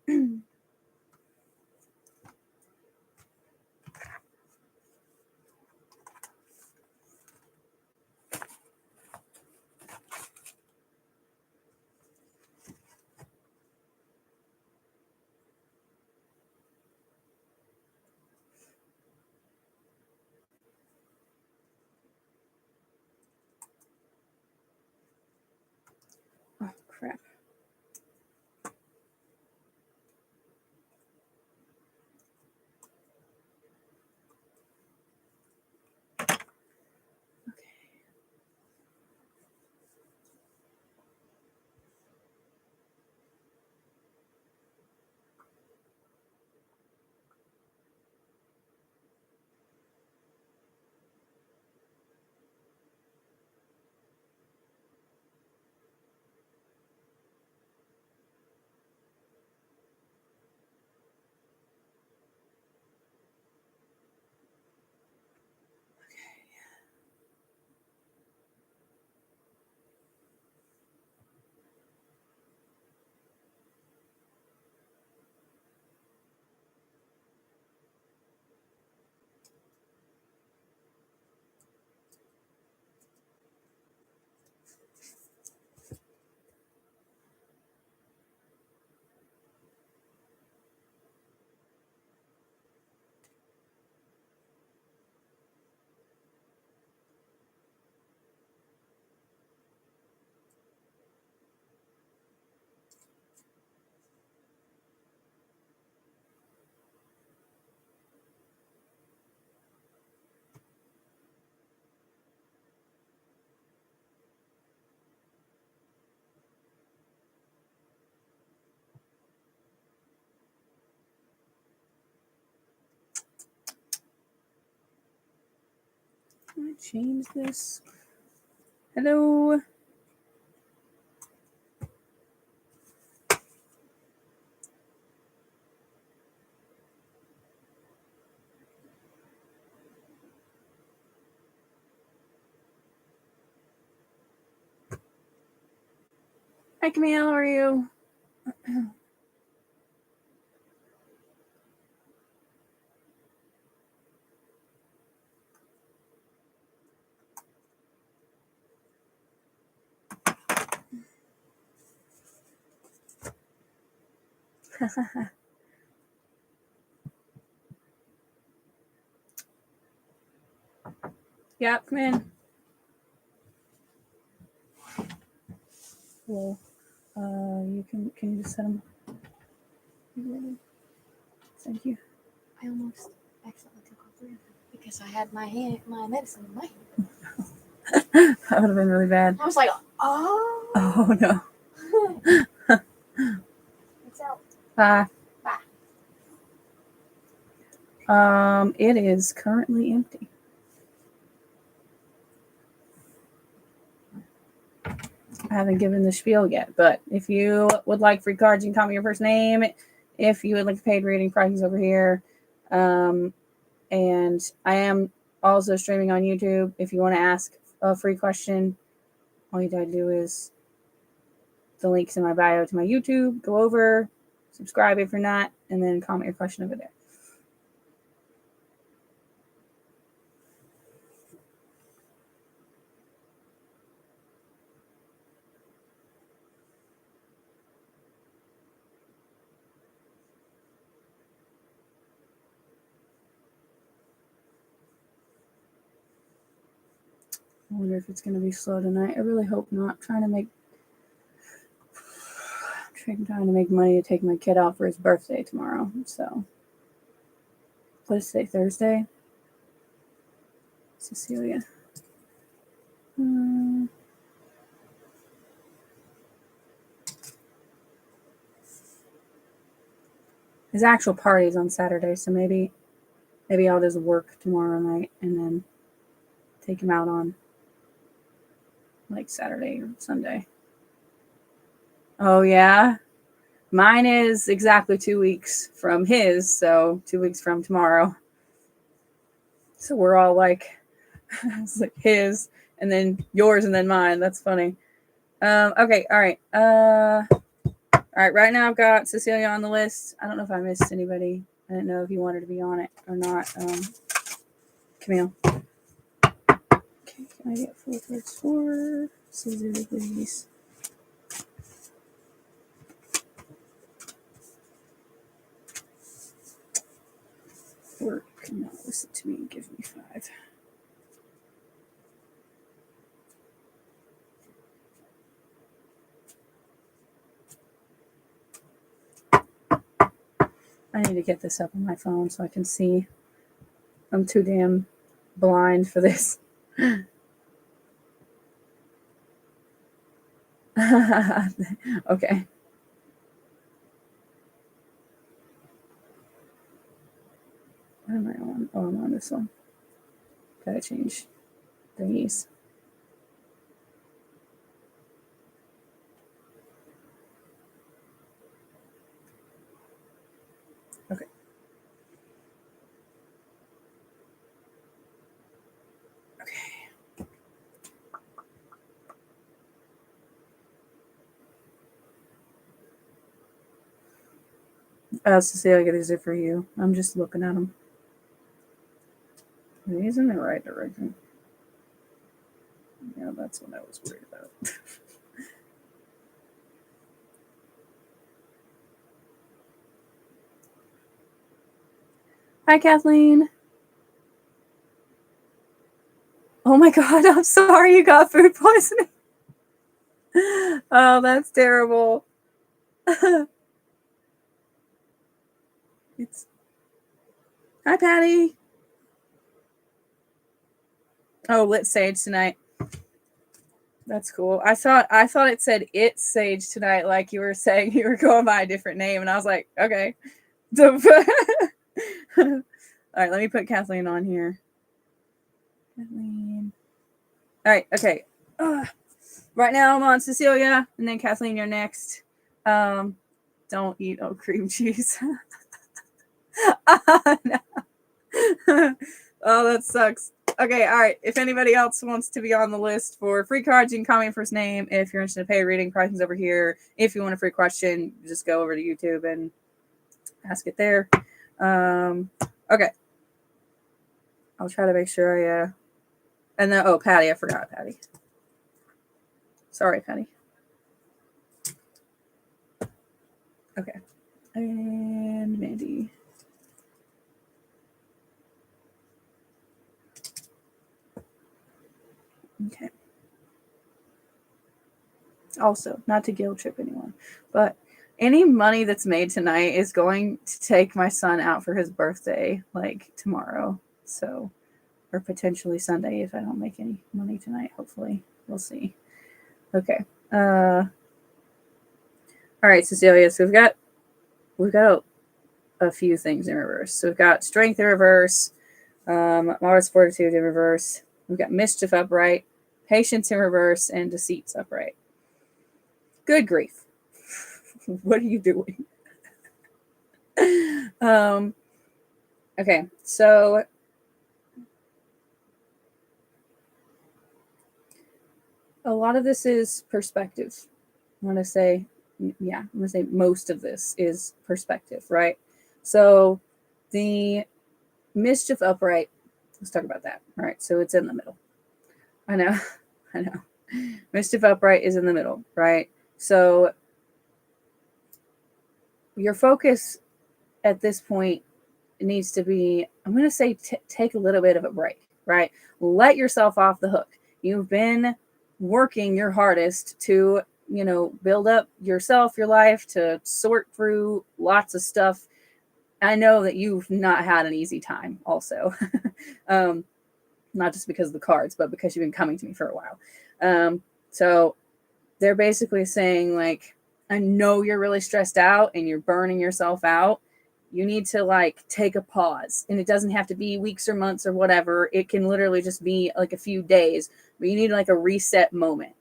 Oh, crap. Can I change this? Hello. Hi, Camille. How are you? Yeah, come in. Well, you can you just set them? Thank you. I almost accidentally took all three of them because I had my medicine in my hand. That would have been really bad. I was like, oh. Oh no. It's out. Bye. Bye. It is currently empty. I haven't given the spiel yet, but if you would like free cards, you can call me your first name. If you would like a paid reading, prices over here. And I am also streaming on YouTube. If you want to ask a free question, all you gotta do is the links in my bio to my YouTube. Go over, subscribe if you're not, and then comment your question over there. I wonder if it's going to be slow tonight. I really hope not. I'm trying to make money to take my kid out for his birthday tomorrow. So, what is today? Thursday? Cecilia. His actual party is on Saturday, so maybe I'll just work tomorrow night and then take him out on like Saturday or Sunday. Oh yeah? Mine is exactly 2 weeks from his, so 2 weeks from tomorrow. So we're all like, it's like his, and then yours, and then mine. That's funny. Okay, all right. All right, right now I've got Cecilia on the list. I don't know if I missed anybody. I didn't know if you wanted to be on it or not. Camille. Okay, can I get 4 cards for Cecilia, please? Or cannot listen to me and give me 5. I need to get this up on my phone so I can see. I'm too damn blind for this. Okay. What am I on? Oh, I'm on this one. Gotta change thingies. Okay. Okay. Cecilia, these are for you. I'm just looking at them. Are these in the right direction? Yeah, that's what I was worried about. Hi, Kathleen. Oh my God, I'm sorry you got food poisoning. Oh, that's terrible. It's Hi, Patty. Oh, lit sage tonight. That's cool. I thought it said it's sage tonight, like you were saying you were going by a different name, and I was like, okay. All right, let me put Kathleen on here. Kathleen. All right, okay. Right now I'm on Cecilia, and then Kathleen, you're next. Don't eat cream cheese. No. Oh, that sucks. Okay, all right. If anybody else wants to be on the list for free cards, you can comment first name. If you're interested in paid reading, pricing's over here. If you want a free question, just go over to YouTube and ask it there. Okay. I'll try to make sure I and then Patty, I forgot Patty. Sorry, Patty. Okay. And Mandy. Okay. Also, not to guilt trip anyone, but any money that's made tonight is going to take my son out for his birthday, like tomorrow. So, or potentially Sunday if I don't make any money tonight. Hopefully, we'll see. Okay. All right, Cecilia. So we've got a few things in reverse. So we've got strength in reverse, Mars fortitude in reverse. We've got mischief upright, patience in reverse, and deceits upright. Good grief. What are you doing? Okay, so a lot of this is perspective. I'm going to say most of this is perspective, right? So the mischief upright, let's talk about that. All right, so it's in the middle. I know. Mischief upright is in the middle, right? So your focus at this point needs to be, I'm going to say, take a little bit of a break, right? Let yourself off the hook. You've been working your hardest to, build up yourself, your life, to sort through lots of stuff. I know that you've not had an easy time also. Not just because of the cards, but because you've been coming to me for a while. So they're basically saying, like, I know you're really stressed out and you're burning yourself out. You need to take a pause, and it doesn't have to be weeks or months or whatever. It can literally just be like a few days, but you need a reset moment.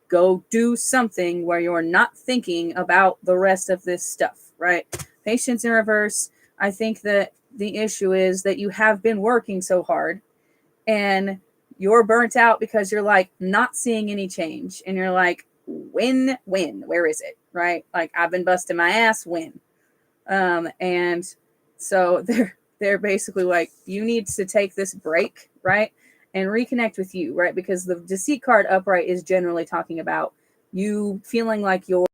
Go do something where you're not thinking about the rest of this stuff, right? Patience in reverse. I think that the issue is that you have been working so hard and you're burnt out because you're not seeing any change, and you're like, where is it? right? Like I've been busting my ass when. And so they're basically like, you need to take this break, right? And reconnect with you, right? Because the deceit card upright is generally talking about you feeling like you're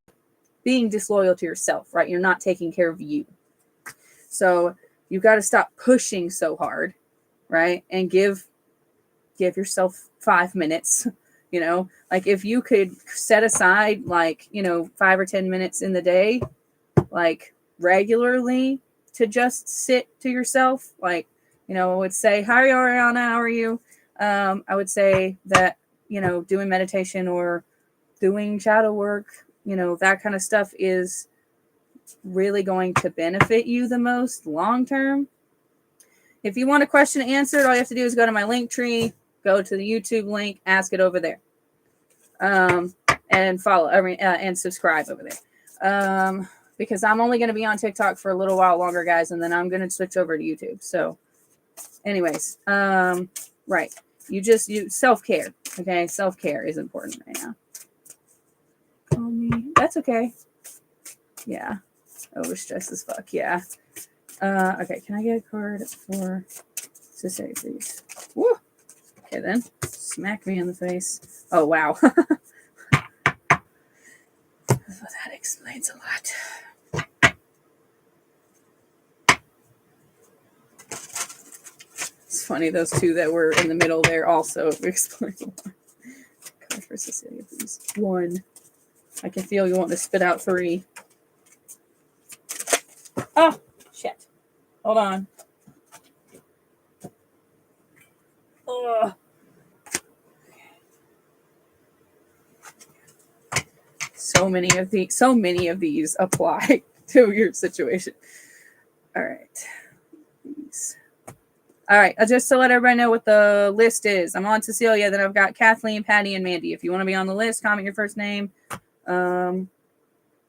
being disloyal to yourself, right? You're not taking care of you. So you've got to stop pushing so hard, right? And give yourself 5 minutes. Like if you could set aside like 5 or 10 minutes in the day, like regularly, to just sit to yourself, like I would say, hi Ariana, how are you? I would say that doing meditation or doing shadow work, that kind of stuff is really going to benefit you the most long term. If you want a question answered, all you have to do is go to my link tree, go to the YouTube link, ask it over there, and follow and subscribe over there, because I'm only going to be on TikTok for a little while longer, guys, and then I'm going to switch over to YouTube. So anyways, right, you self-care. Okay, self-care is important right now. Call me, that's okay. Yeah, overstressed as fuck. Yeah. Okay, can I get a card for Cicely, please? Woo! Okay, then. Smack me in the face. Oh, wow. That explains a lot. It's funny, those two that were in the middle there also explain a lot. Card for Cecilia, please. 1. I can feel you want to spit out 3. Oh, shit. Hold on. Oh. So many of these apply to your situation. All right. All right. Just to let everybody know what the list is. I'm on Cecilia. Then I've got Kathleen, Patty, and Mandy. If you want to be on the list, comment your first name.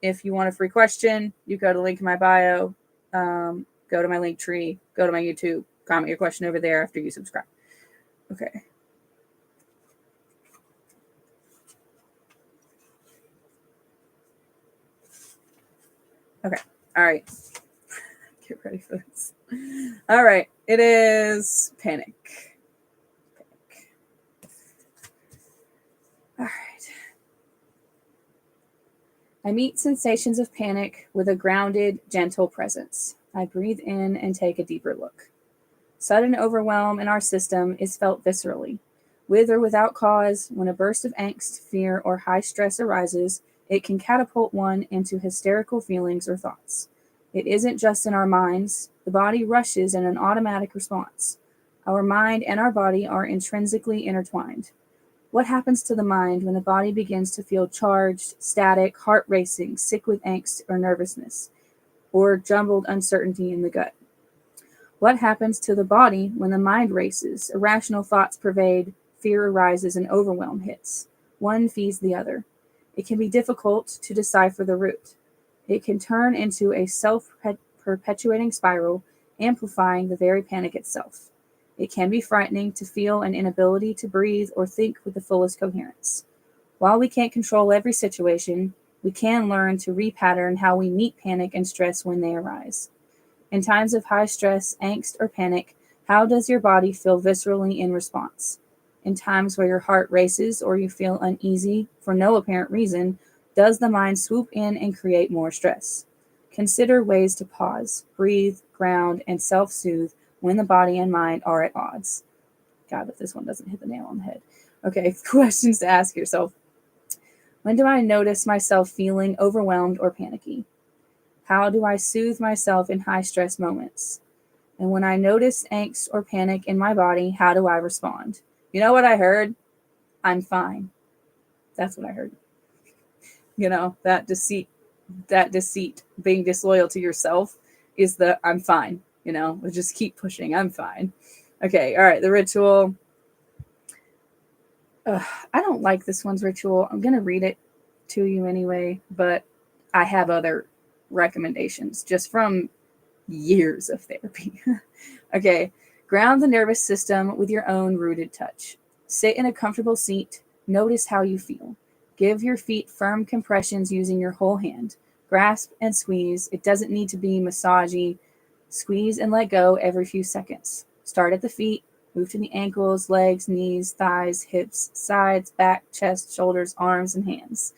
If you want a free question, you go to link in my bio. Go to my link tree. Go to my YouTube. Comment your question over there after you subscribe. Okay. Okay. All right. Get ready for this. All right. It is panic. All right. I meet sensations of panic with a grounded, gentle presence. I breathe in and take a deeper look. Sudden overwhelm in our system is felt viscerally. With or without cause, when a burst of angst, fear, or high stress arises, it can catapult one into hysterical feelings or thoughts. It isn't just in our minds. The body rushes in an automatic response. Our mind and our body are intrinsically intertwined. What happens to the mind when the body begins to feel charged, static, heart racing, sick with angst or nervousness, or jumbled uncertainty in the gut? What happens to the body when the mind races, irrational thoughts pervade, fear arises, and overwhelm hits? One feeds the other. It can be difficult to decipher the root. It can turn into a self-perpetuating spiral, amplifying the very panic itself. It can be frightening to feel an inability to breathe or think with the fullest coherence. While we can't control every situation, we can learn to repattern how we meet panic and stress when they arise. In times of high stress, angst, or panic, how does your body feel viscerally in response? In times where your heart races or you feel uneasy for no apparent reason, does the mind swoop in and create more stress? Consider ways to pause, breathe, ground, and self-soothe when the body and mind are at odds. God, if this one doesn't hit the nail on the head. Okay, questions to ask yourself. When do I notice myself feeling overwhelmed or panicky? How do I soothe myself in high stress moments? And when I notice angst or panic in my body, how do I respond? You know what I heard? I'm fine. That's what I heard. That deceit, being disloyal to yourself is the I'm fine. Just keep pushing. I'm fine. Okay. All right. The ritual. I don't like this one's ritual. I'm going to read it to you anyway, but I have other recommendations just from years of therapy. Okay. Ground the nervous system with your own rooted touch. Sit in a comfortable seat. Notice how you feel. Give your feet firm compressions using your whole hand. Grasp and squeeze. It doesn't need to be massagey. Squeeze and let go every few seconds. Start at the feet. Move to the ankles, legs, knees, thighs, hips, sides, back, chest, shoulders, arms, and hands.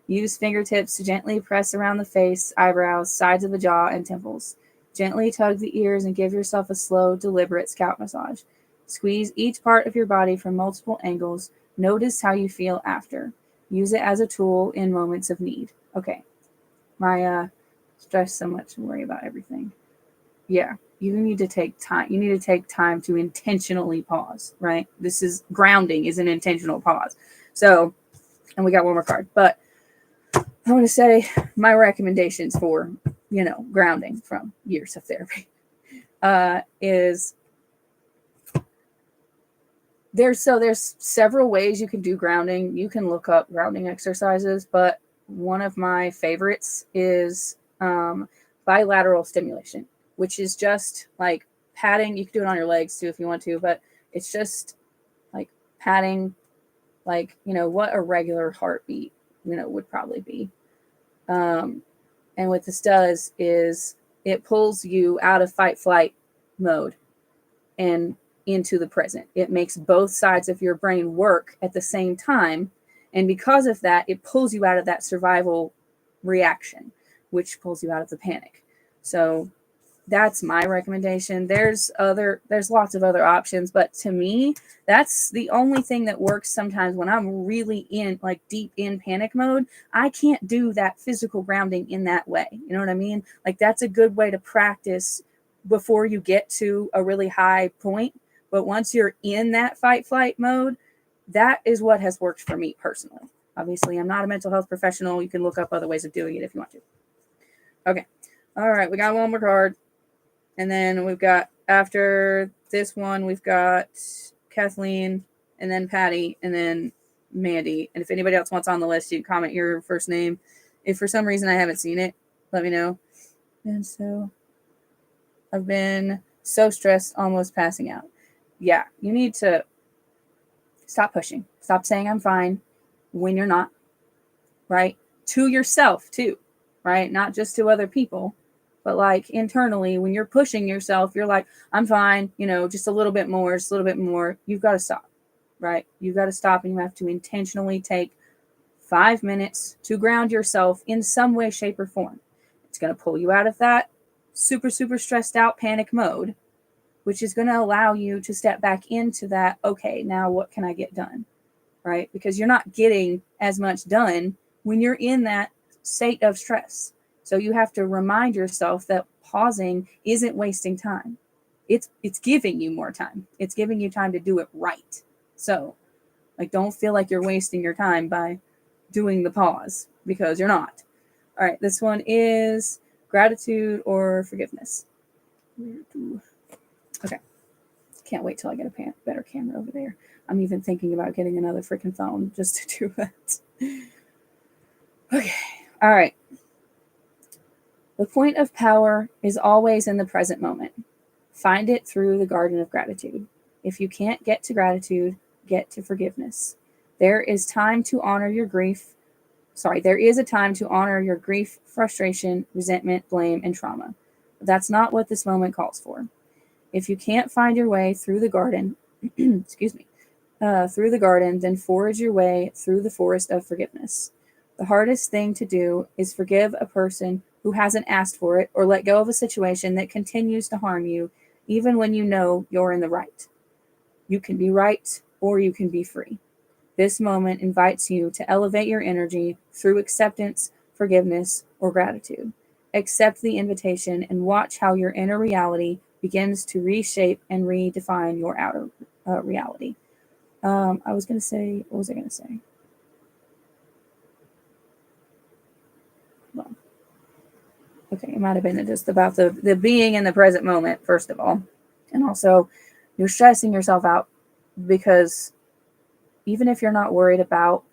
Use fingertips to gently press around the face, eyebrows, sides of the jaw, and temples. Gently tug the ears and give yourself a slow, deliberate scalp massage. Squeeze each part of your body from multiple angles. Notice how you feel after. Use it as a tool in moments of need. Okay. My stress so much and worry about everything. Yeah. You need to take time. You need to take time to intentionally pause, right? This is grounding is an intentional pause. So, and we got one more card, but I want to say my recommendations for, grounding from years of therapy is there's several ways you can do grounding. You can look up grounding exercises, but one of my favorites is bilateral stimulation, which is just like patting. You can do it on your legs too if you want to, but it's just like patting, like, what a regular heartbeat, would probably be. And what this does is it pulls you out of fight flight mode and into the present. It makes both sides of your brain work at the same time. And because of that, it pulls you out of that survival reaction, which pulls you out of the panic. So that's my recommendation. There's lots of other options, but to me, that's the only thing that works sometimes when I'm really in like deep in panic mode. I can't do that physical grounding in that way. You know what I mean? Like that's a good way to practice before you get to a really high point. But once you're in that fight flight mode, that is what has worked for me personally. Obviously, I'm not a mental health professional. You can look up other ways of doing it if you want to. Okay. All right. We got one more card. And then we've got, after this one, we've got Kathleen, and then Patty, and then Mandy. And if anybody else wants on the list, you can comment your first name. If for some reason I haven't seen it, let me know. And so I've been so stressed, almost passing out. Yeah, you need to stop pushing. Stop saying I'm fine when you're not, right? To yourself too, right? Not just to other people. But like internally, when you're pushing yourself, you're like, I'm fine, just a little bit more, just a little bit more. You've got to stop, right? You've got to stop, and you have to intentionally take 5 minutes to ground yourself in some way, shape, or form. It's going to pull you out of that super, super stressed out panic mode, which is going to allow you to step back into that, okay, now what can I get done, right? Because you're not getting as much done when you're in that state of stress. So you have to remind yourself that pausing isn't wasting time. It's giving you more time. It's giving you time to do it right. So, like, don't feel like you're wasting your time by doing the pause, because you're not. All right, this one is gratitude or forgiveness. Okay. Can't wait till I get a better camera over there. I'm even thinking about getting another freaking phone just to do that. Okay. All right. The point of power is always in the present moment. Find it through the garden of gratitude. If you can't get to gratitude, get to forgiveness. There is time to honor your grief. There is a time to honor your grief, frustration, resentment, blame, and trauma. But that's not what this moment calls for. If you can't find your way through the garden, through the garden, then forge your way through the forest of forgiveness. The hardest thing to do is forgive a person who hasn't asked for it, or let go of a situation that continues to harm you, even when you know you're in the right. You can be right, or you can be free. This moment invites you to elevate your energy through acceptance, forgiveness, or gratitude. Accept the invitation and watch how your inner reality begins to reshape and redefine your outer reality. What was I going to say? Well, okay, it might have been just about the being in the present moment, first of all. And also, you're stressing yourself out because even if you're not worried about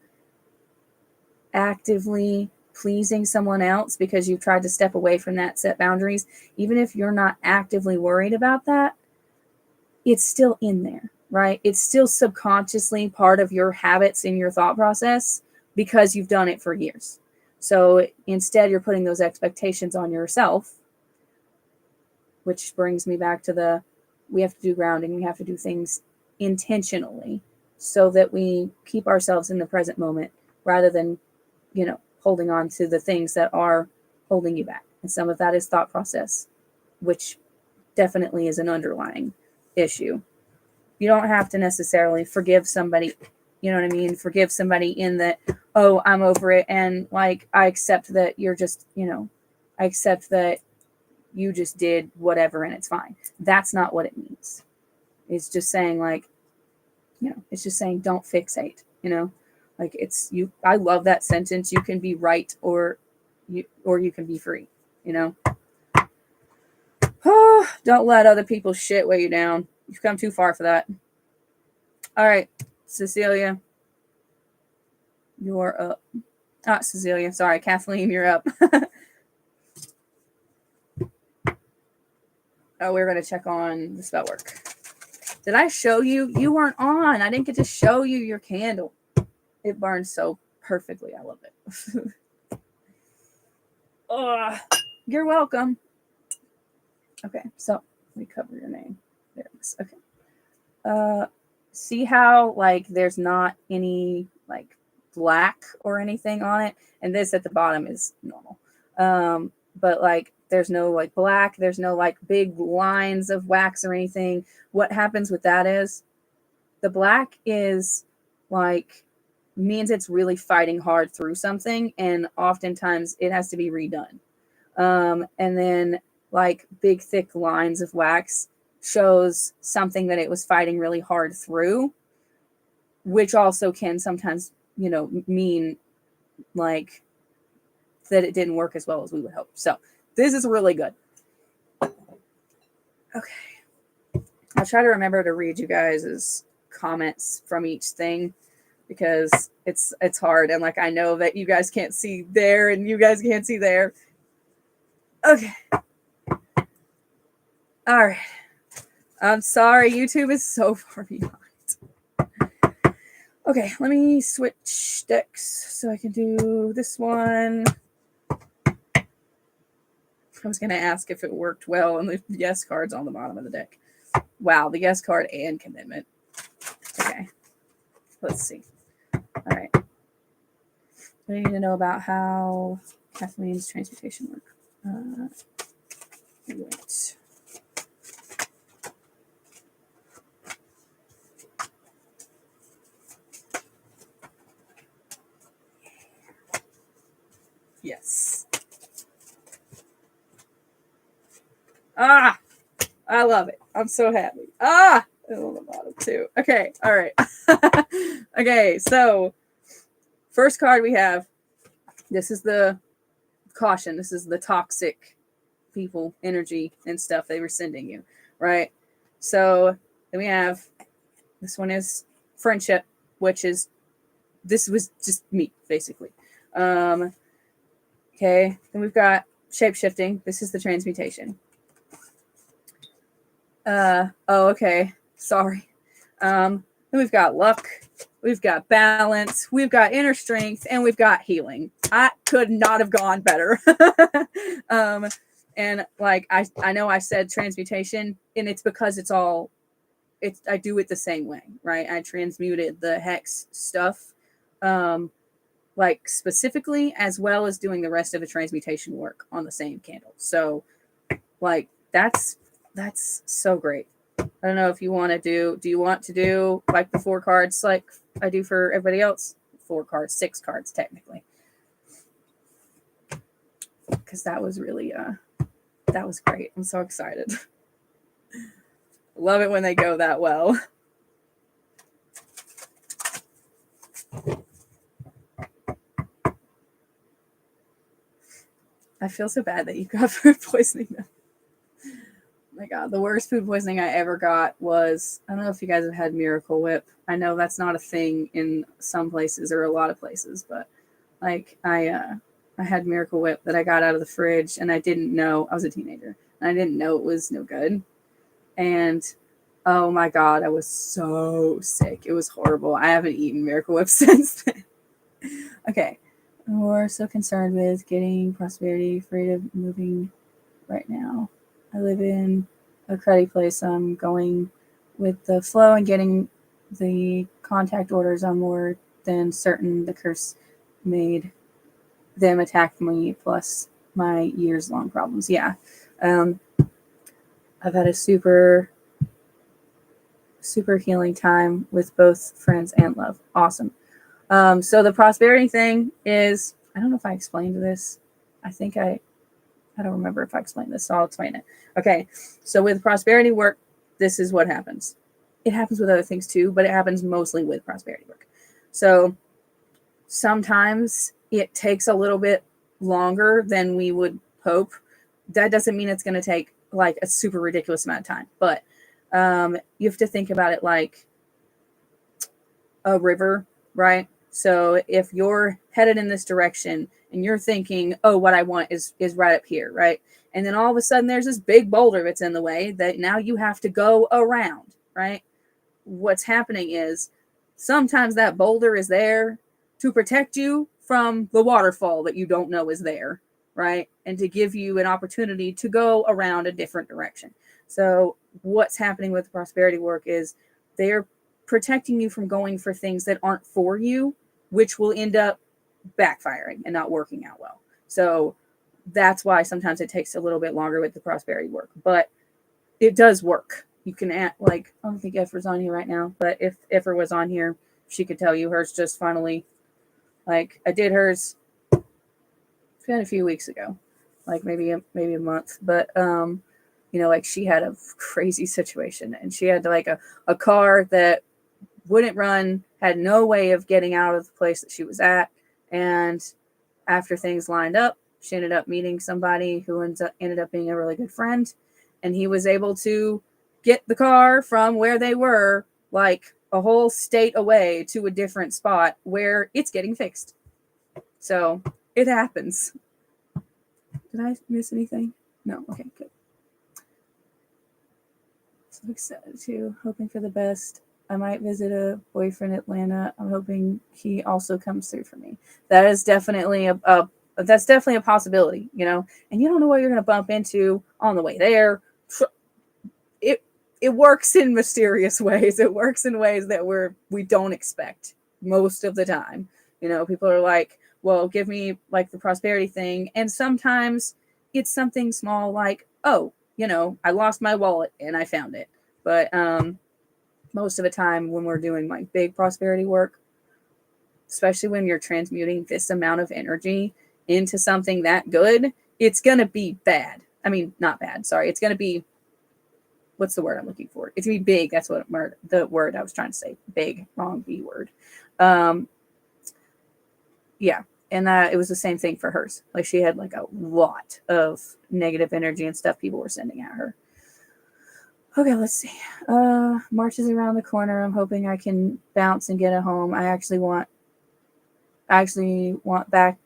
actively pleasing someone else because you've tried to step away from that, set boundaries, even if you're not actively worried about that, it's still in there, right? It's still subconsciously part of your habits in your thought process, because you've done it for years. So instead, you're putting those expectations on yourself, which brings me back to we have to do grounding. We have to do things intentionally so that we keep ourselves in the present moment rather than, holding on to the things that are holding you back. And some of that is thought process, which definitely is an underlying issue. You don't have to necessarily forgive somebody, you know what I mean? Forgive somebody in that, oh, I'm over it. And like, I accept that you're just, I accept that you just did whatever and it's fine. That's not what it means. It's just saying like, it's just saying don't fixate, like it's you. I love that sentence. You can be right or you can be free, Oh, don't let other people's shit weigh you down. You've come too far for that. All right, Cecilia, you're up. Not Cecilia, sorry, Kathleen, you're up. Oh, we're going to check on the spell work. Did I show you? You weren't on. I didn't get to show you your candle. It burns so perfectly. I love it. Oh, you're welcome. Okay, so let me cover your name. There it is. Okay. See how like there's not any like black or anything on it, and this at the bottom is normal. But like there's no like black, there's no like big lines of wax or anything. What happens with that is the black is like means it's really fighting hard through something, and oftentimes it has to be redone. And then like big thick lines of wax shows something that it was fighting really hard through, which also can sometimes, mean like that it didn't work as well as we would hope. So this is really good. Okay. I'll try to remember to read you guys' comments from each thing because it's hard. And like, I know that you guys can't see there and you guys can't see there. Okay. All right. I'm sorry. YouTube is so far behind. Okay. Let me switch decks so I can do this one. I was going to ask if it worked well and the yes card's on the bottom of the deck. Wow. The yes card and commitment. Okay. Let's see. All right. I need to know about how Kathleen's transmutation work. Wait. Yes. Ah, I love it. I'm so happy. Ah, it's on the bottom too. Okay. All right. Okay. So first card we have, this is the caution. This is the toxic people energy and stuff they were sending you. Right. So then we have, this one is friendship, which is, this was just me basically. Okay. Then we've got shape-shifting. This is the transmutation. Oh, okay. Sorry. Then we've got luck. We've got balance. We've got inner strength, and we've got healing. I could not have gone better. And like, I know I said transmutation, and it's because I do it the same way, right? I transmuted the hex stuff, like specifically, as well as doing the rest of the transmutation work on the same candle. So like, that's so great. I don't know if you want to do you want to do like the 4 cards like I do for everybody else? 4 cards, 6 cards technically. Because that was really, that was great. I'm so excited. Love it when they go that well. I feel so bad that you got food poisoning though. Oh my God, the worst food poisoning I ever got was, I don't know if you guys have had Miracle Whip. I know that's not a thing in some places or a lot of places, but like I had Miracle Whip that I got out of the fridge and I didn't know, I was a teenager, and I didn't know it was no good. And oh my God, I was so sick. It was horrible. I haven't eaten Miracle Whip since then. Okay. We're so concerned with getting prosperity, afraid of moving right now. I live in a cruddy place. I'm going with the flow and getting the contact orders. I'm more than certain the curse made them attack me, plus my years long problems. Yeah. Um, I've had a super healing time with both friends and love. Awesome. So the prosperity thing is, I don't know if I explained this. I don't remember if I explained this, so I'll explain it. Okay. So with prosperity work, this is what happens. It happens with other things too, but it happens mostly with prosperity work. So sometimes it takes a little bit longer than we would hope. That doesn't mean it's going to take like a super ridiculous amount of time, but you have to think about it like a river, right? So if you're headed in this direction and you're thinking, oh, what I want is right up here, right? And then all of a sudden there's this big boulder that's in the way that now you have to go around, right? What's happening is sometimes that boulder is there to protect you from the waterfall that you don't know is there, right? And to give you an opportunity to go around a different direction. So what's happening with prosperity work is they're protecting you from going for things that aren't for you, which will end up backfiring and not working out well. So that's why sometimes it takes a little bit longer with the prosperity work, but it does work. You can add, like, I don't think Efra's on here right now, but if Efra was on here, she could tell you hers just finally, like, I did hers, it's been a few weeks ago, like maybe a month, but like she had a crazy situation and she had like a car that wouldn't run, had no way of getting out of the place that she was at. And after things lined up, she ended up meeting somebody who ended up being a really good friend. And he was able to get the car from where they were, like a whole state away, to a different spot where it's getting fixed. So it happens. Did I miss anything? No. Okay, good. So excited too. Hoping for the best. I might visit a boyfriend in Atlanta. I'm hoping he also comes through for me. That is definitely that's definitely a possibility, And you don't know what you're going to bump into on the way there. It works in mysterious ways. It works in ways that we don't expect most of the time. People are like, "Well, give me like the prosperity thing," and sometimes it's something small like, "Oh, I lost my wallet and I found it." But most of the time when we're doing like big prosperity work, especially when you're transmuting this amount of energy into something that good, it's going to be bad. I mean, not bad. Sorry. It's going to be, what's the word I'm looking for? It's going to be big. That's what the word I was trying to say. Big, wrong B word. Yeah. And it was the same thing for hers. Like she had like a lot of negative energy and stuff people were sending at her. Okay, let's see. March is around the corner. I'm hoping I can bounce and get a home. I actually want back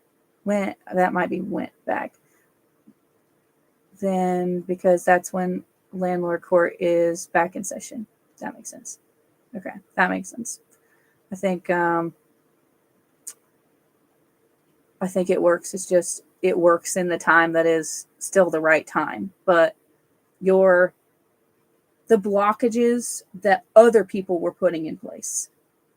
went back. Then because that's when landlord court is back in session. That makes sense. Okay, that makes sense. I think it works. It's just it works in the time that is still the right time. But the blockages that other people were putting in place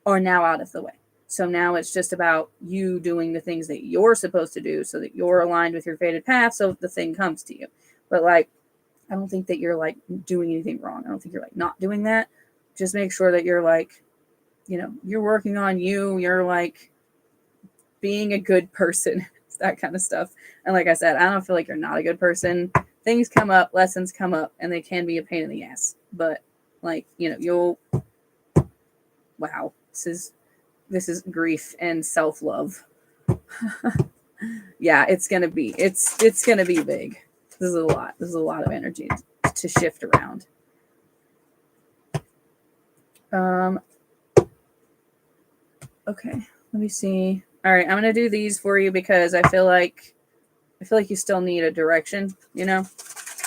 are now out of the way. So now it's just about you doing the things that you're supposed to do so that you're aligned with your fated path so the thing comes to you. But like, I don't think that you're like doing anything wrong. I don't think you're like not doing that. Just make sure that you're like, you're working on you. You're like being a good person, that kind of stuff. And like I said, I don't feel like you're not a good person. Things come up, lessons come up, and they can be a pain in the ass. But like, wow, this is grief and self-love. Yeah, it's gonna be big. This is a lot of energy to shift around. Okay, let me see. All right, I'm gonna do these for you because I feel like you still need a direction,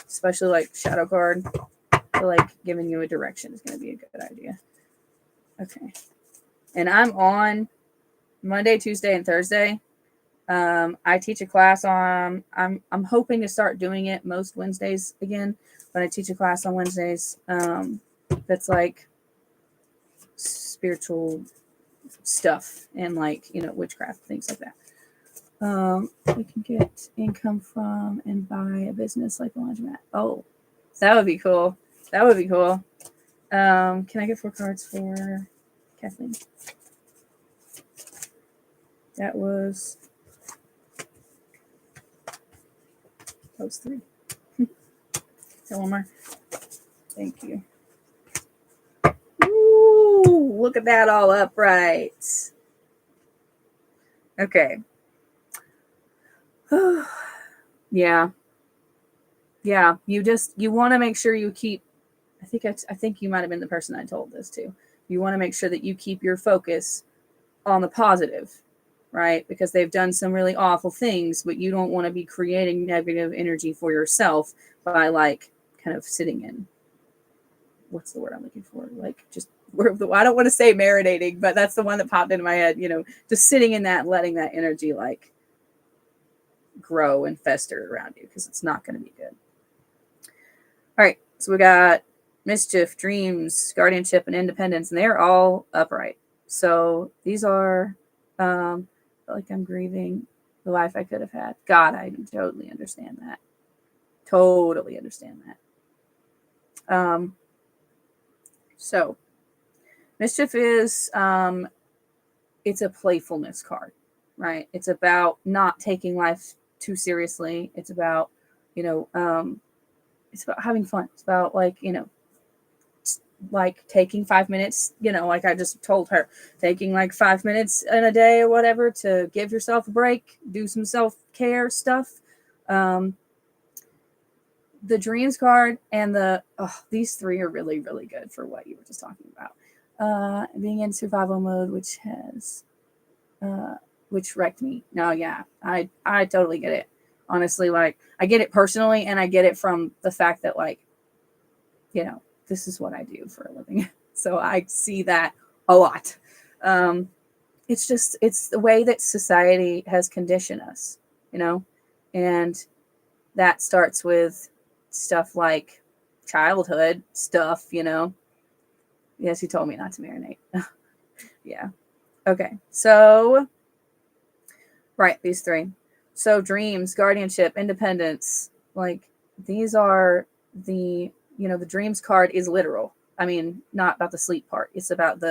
especially like shadow card. I feel like giving you a direction is gonna be a good idea. Okay, and I'm on Monday, Tuesday, and Thursday. I teach a class on. I'm hoping to start doing it most Wednesdays again, but I teach a class on Wednesdays. That's like spiritual stuff and like witchcraft, things like that. We can get income from and buy a business like a laundromat. Oh, that would be cool. That would be cool. Can I get 4 cards for Kathleen? That was 3. So one more. Thank you. Ooh, look at that all upright. Okay. Yeah. You want to make sure you keep. I think you might have been the person I told this to. You want to make sure that you keep your focus on the positive, right? Because they've done some really awful things, but you don't want to be creating negative energy for yourself by like kind of sitting in. What's the word I'm looking for? Like just I don't want to say marinating, but that's the one that popped into my head. Just sitting in that, letting that energy like grow and fester around you because it's not going to be good. All right, so we got mischief, dreams, guardianship, and independence, and they're all upright. So these are, like I'm grieving the life I could have had. God, I totally understand that. Totally understand that. So mischief is, it's a playfulness card, right? It's about not taking life too seriously. It's about, it's about having fun. It's about like taking 5 minutes, like I just told her, taking like 5 minutes in a day or whatever to give yourself a break, do some self-care stuff. The dreams card and these 3 are really, really good for what you were just talking about. Being in survival mode, which wrecked me. No, yeah, I totally get it. Honestly, like I get it personally, and I get it from the fact that like, this is what I do for a living. So I see that a lot. It's the way that society has conditioned us, and that starts with stuff like childhood stuff, Yes, you told me not to marinate. Yeah. Okay. So, right, these 3. So dreams, guardianship, independence, like these are the dreams card is literal. I mean, not about the sleep part. It's about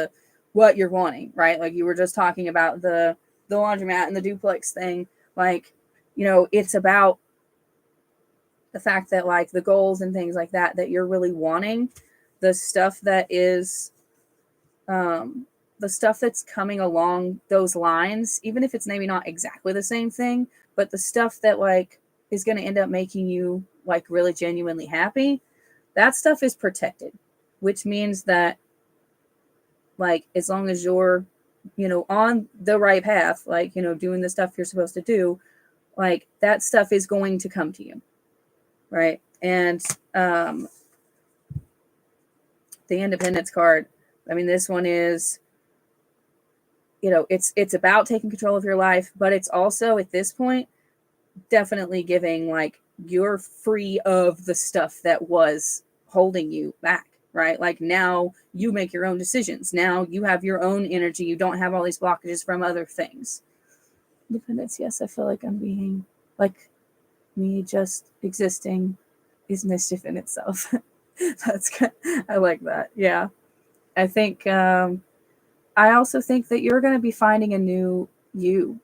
what you're wanting, right? Like you were just talking about the laundromat and the duplex thing. Like, it's about the fact that like the goals and things like that you're really wanting, the stuff that is, the stuff that's coming along those lines, even if it's maybe not exactly the same thing, but the stuff that like is going to end up making you like really genuinely happy, that stuff is protected, which means that like as long as you're on the right path, like doing the stuff you're supposed to do, like that stuff is going to come to you, right? And the independence card, I mean, this one is, it's about taking control of your life, but it's also at this point definitely giving like you're free of the stuff that was holding you back, right? Like now you make your own decisions. Now you have your own energy. You don't have all these blockages from other things. Independence, yes, I feel like I'm being like me just existing is mischief in itself. That's good. I like that. Yeah. I think I also think that you're going to be finding a new you,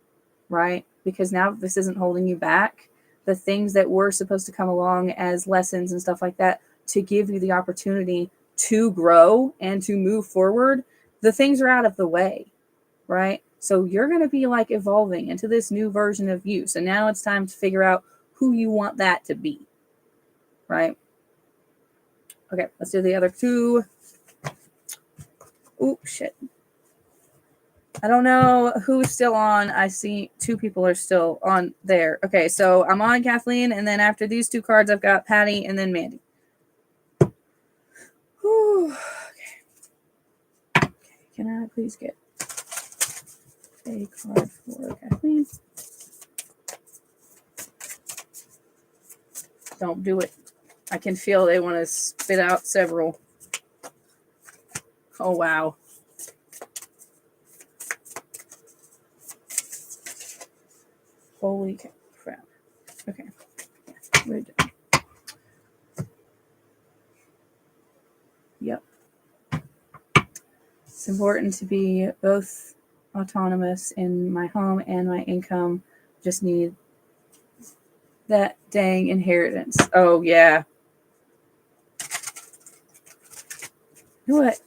right? Because now this isn't holding you back. The things that were supposed to come along as lessons and stuff like that to give you the opportunity to grow and to move forward, the things are out of the way, right? So you're going to be like evolving into this new version of you. So now it's time to figure out who you want that to be, right? Okay, let's do the other 2. Oh, shit. I don't know who's still on. I see 2 people are still on there. Okay, so I'm on Kathleen, and then after these 2 cards, I've got Patty and then Mandy. Whew. Okay. Can I please get A card for Kathleen. Don't do it. I can feel they want to spit out several. Oh, wow. Holy crap. Okay. Yeah, we're done. Yep. It's important to be both autonomous in my home and my income. Just need that dang inheritance. Oh, yeah. You know what?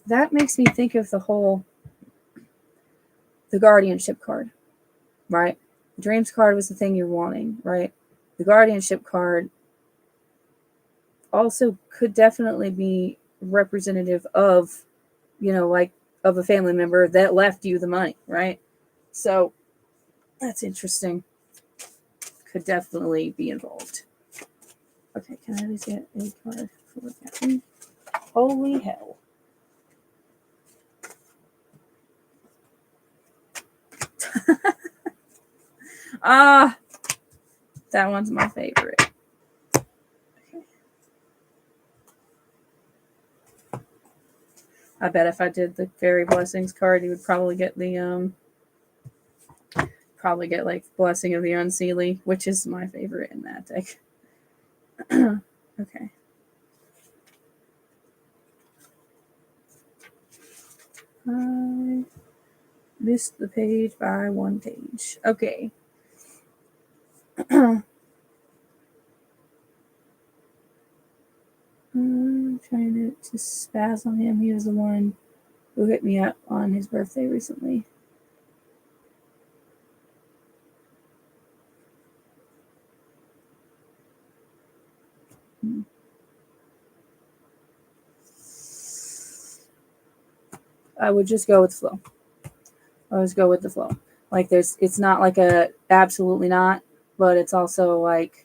That makes me think of the guardianship card, right? The dreams card was the thing you're wanting, right? The guardianship card also could definitely be representative of, like of a family member that left you the money, right? So that's interesting. Could definitely be involved. Okay, can I at least get a card for that? Holy hell. That one's my favorite. Okay. I bet if I did the fairy blessings card, you would probably get the like blessing of the unseelie, which is my favorite in that deck. Okay. I missed the page by one page. Okay. I'm trying to spaz on him. He was the one who hit me up on his birthday recently. I would just go with the flow. I always go with the flow. Like it's not like a absolutely not, but it's also like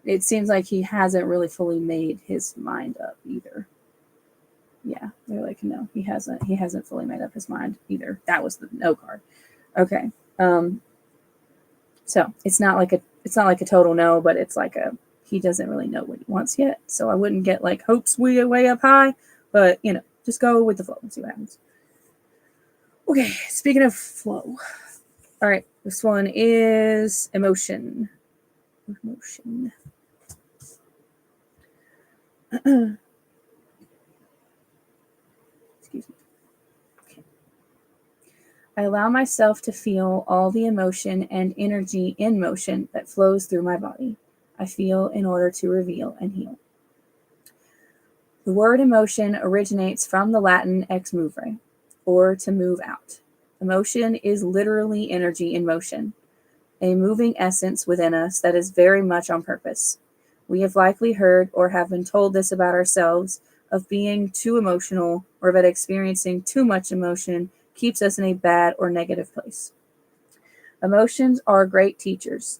it seems like he hasn't really fully made his mind up either. Yeah, they're like, no, he hasn't fully made up his mind either. That was the no card. Okay. So it's not like a total no, but it's like he doesn't really know what he wants yet. So I wouldn't get like hopes way up high, but just go with the flow and see what happens. Okay, speaking of flow. All right, this one is emotion. Emotion. Excuse me. Okay. I allow myself to feel all the emotion and energy in motion that flows through my body. I feel in order to reveal and heal. The word emotion originates from the Latin ex movere, or to move out. Emotion is literally energy in motion, a moving essence within us that is very much on purpose. We have likely heard or have been told this about ourselves of being too emotional or that experiencing too much emotion keeps us in a bad or negative place. Emotions are great teachers.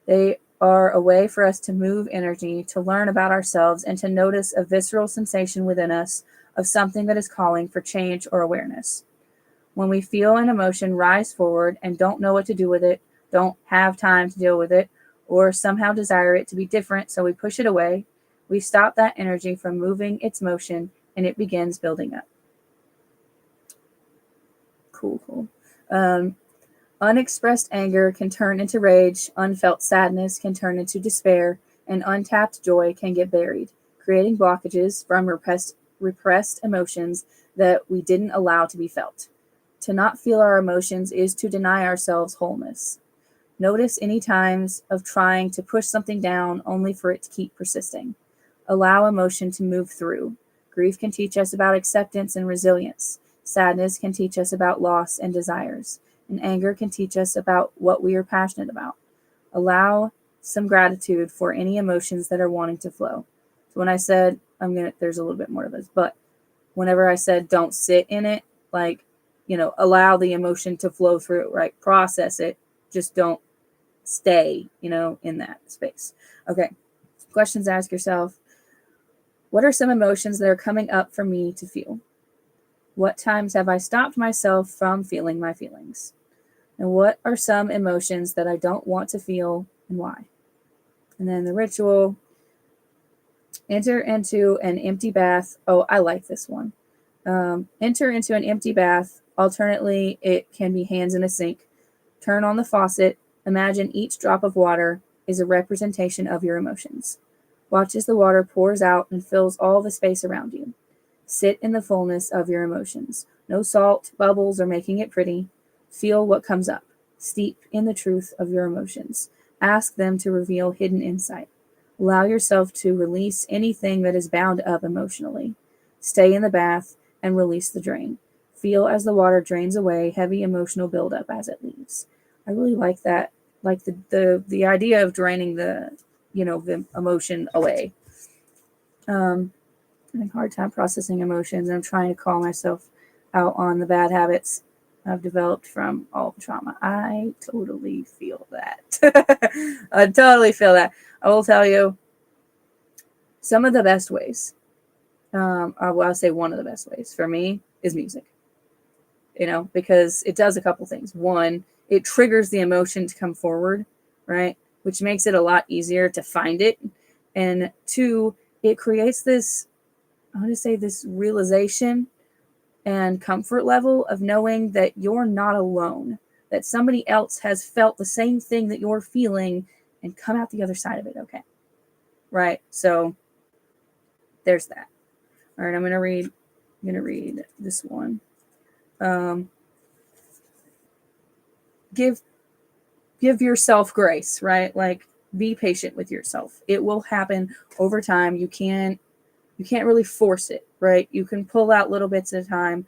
They are a way for us to move energy, to learn about ourselves, and to notice a visceral sensation within us of something that is calling for change or awareness. When we feel an emotion rise forward and don't know what to do with it, don't have time to deal with it, or somehow desire it to be different, so we push it away, we stop that energy from moving its motion and it begins building up. Cool. Unexpressed anger can turn into rage, unfelt sadness can turn into despair, and untapped joy can get buried, creating blockages from repressed emotions that we didn't allow to be felt. To not feel our emotions is to deny ourselves wholeness. Notice any times of trying to push something down only for it to keep persisting. Allow emotion to move through. Grief can teach us about acceptance and resilience. Sadness can teach us about loss and desires. And anger can teach us about what we are passionate about. Allow some gratitude for any emotions that are wanting to flow. So when I said, there's a little bit more of this, but whenever I said don't sit in it, allow the emotion to flow through, right? Process it. Just don't stay, in that space. Okay. Questions to ask yourself. What are some emotions that are coming up for me to feel? What times have I stopped myself from feeling my feelings? And what are some emotions that I don't want to feel and why? And then the ritual, enter into an empty bath. Oh, I like this one. Enter into an empty bath. Alternately, it can be hands in a sink. Turn on the faucet. Imagine each drop of water is a representation of your emotions. Watch as the water pours out and fills all the space around you. Sit in the fullness of your emotions. No salt, bubbles, or making it pretty. Feel what comes up. Steep in the truth of your emotions. Ask them to reveal hidden insight. Allow yourself to release anything that is bound up emotionally. Stay in the bath and release the drain. Feel as the water drains away heavy emotional buildup as it leaves. I really like that, like the idea of draining the emotion away. I'm having a hard time processing emotions, and I'm trying to call myself out on the bad habits I've developed from all the trauma. I totally feel that. I totally feel that. I will tell you some of the best ways. I'll say one of the best ways for me is music. Because it does a couple things. One, it triggers the emotion to come forward, right? Which makes it a lot easier to find it. And two, it creates this, I want to say, this realization and comfort level of knowing that you're not alone, that somebody else has felt the same thing that you're feeling and come out the other side of it okay. Right? So there's that. All right, I'm going to read this one. Give yourself grace, right? Like, be patient with yourself. It will happen over time. You can't really force it, right? You can pull out little bits at a time.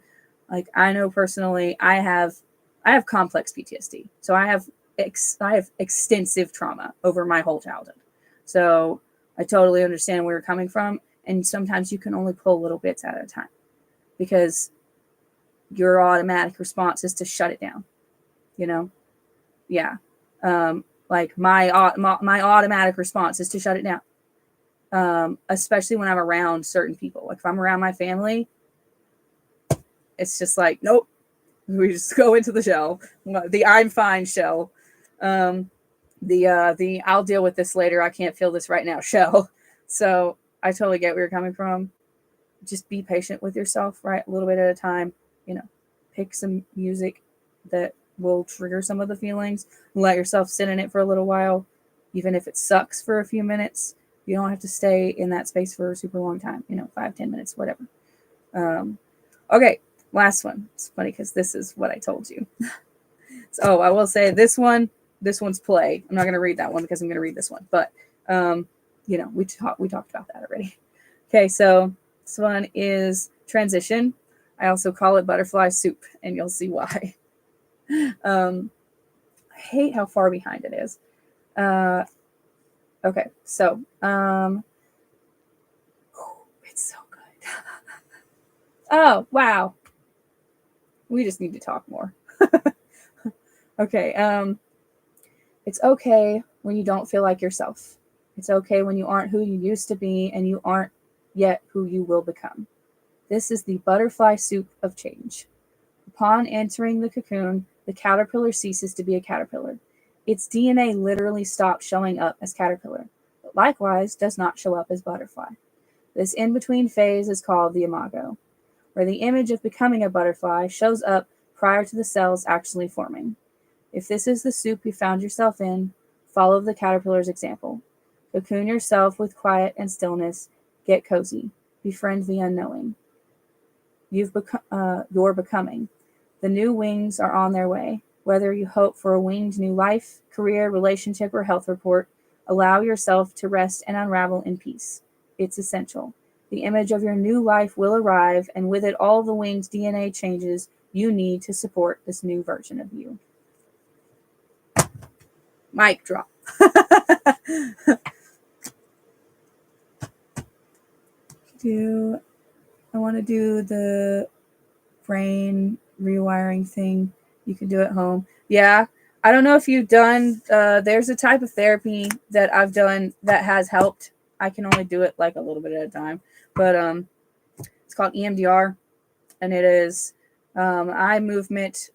Like, I know personally, I have complex PTSD. So I have extensive trauma over my whole childhood. So I totally understand where you're coming from. And sometimes you can only pull little bits at a time because your automatic response is to shut it down, Yeah. Like my automatic response is to shut it down. Especially when I'm around certain people. Like if I'm around my family, it's just like, nope, we just go into the shell, the I'm fine shell. The I'll deal with this later. I can't feel this right now shell. So I totally get where you're coming from. Just be patient with yourself, right? A little bit at a time, pick some music that will trigger some of the feelings. Let yourself sit in it for a little while. Even if it sucks for a few minutes, you don't have to stay in that space for a super long time, 5-10 minutes, whatever. Okay, last one. It's funny because this is what I told you. So I will say this one's play. I'm not going to read that one because I'm going to read this one. But, we talked about that already. Okay, so this one is transition. I also call it butterfly soup, and you'll see why. I hate how far behind it is. Okay, so it's so good. Oh, wow. We just need to talk more. Okay, it's okay when you don't feel like yourself. It's okay when you aren't who you used to be and you aren't yet who you will become. This is the butterfly soup of change. Upon entering the cocoon, the caterpillar ceases to be a caterpillar. Its DNA literally stops showing up as caterpillar, but likewise does not show up as butterfly. This in-between phase is called the imago, where the image of becoming a butterfly shows up prior to the cells actually forming. If this is the soup you found yourself in, follow the caterpillar's example. Cocoon yourself with quiet and stillness. Get cozy. Befriend the unknowing. You're becoming. The new wings are on their way. Whether you hope for a winged new life, career, relationship, or health report, allow yourself to rest and unravel in peace. It's essential. The image of your new life will arrive, and with it all the winged DNA changes you need to support this new version of you. Mic drop. I want to do the brain rewiring thing you can do at home. Yeah, I don't know if you've done, there's a type of therapy that I've done that has helped. I can only do it like a little bit at a time, but it's called EMDR. and it is eye movement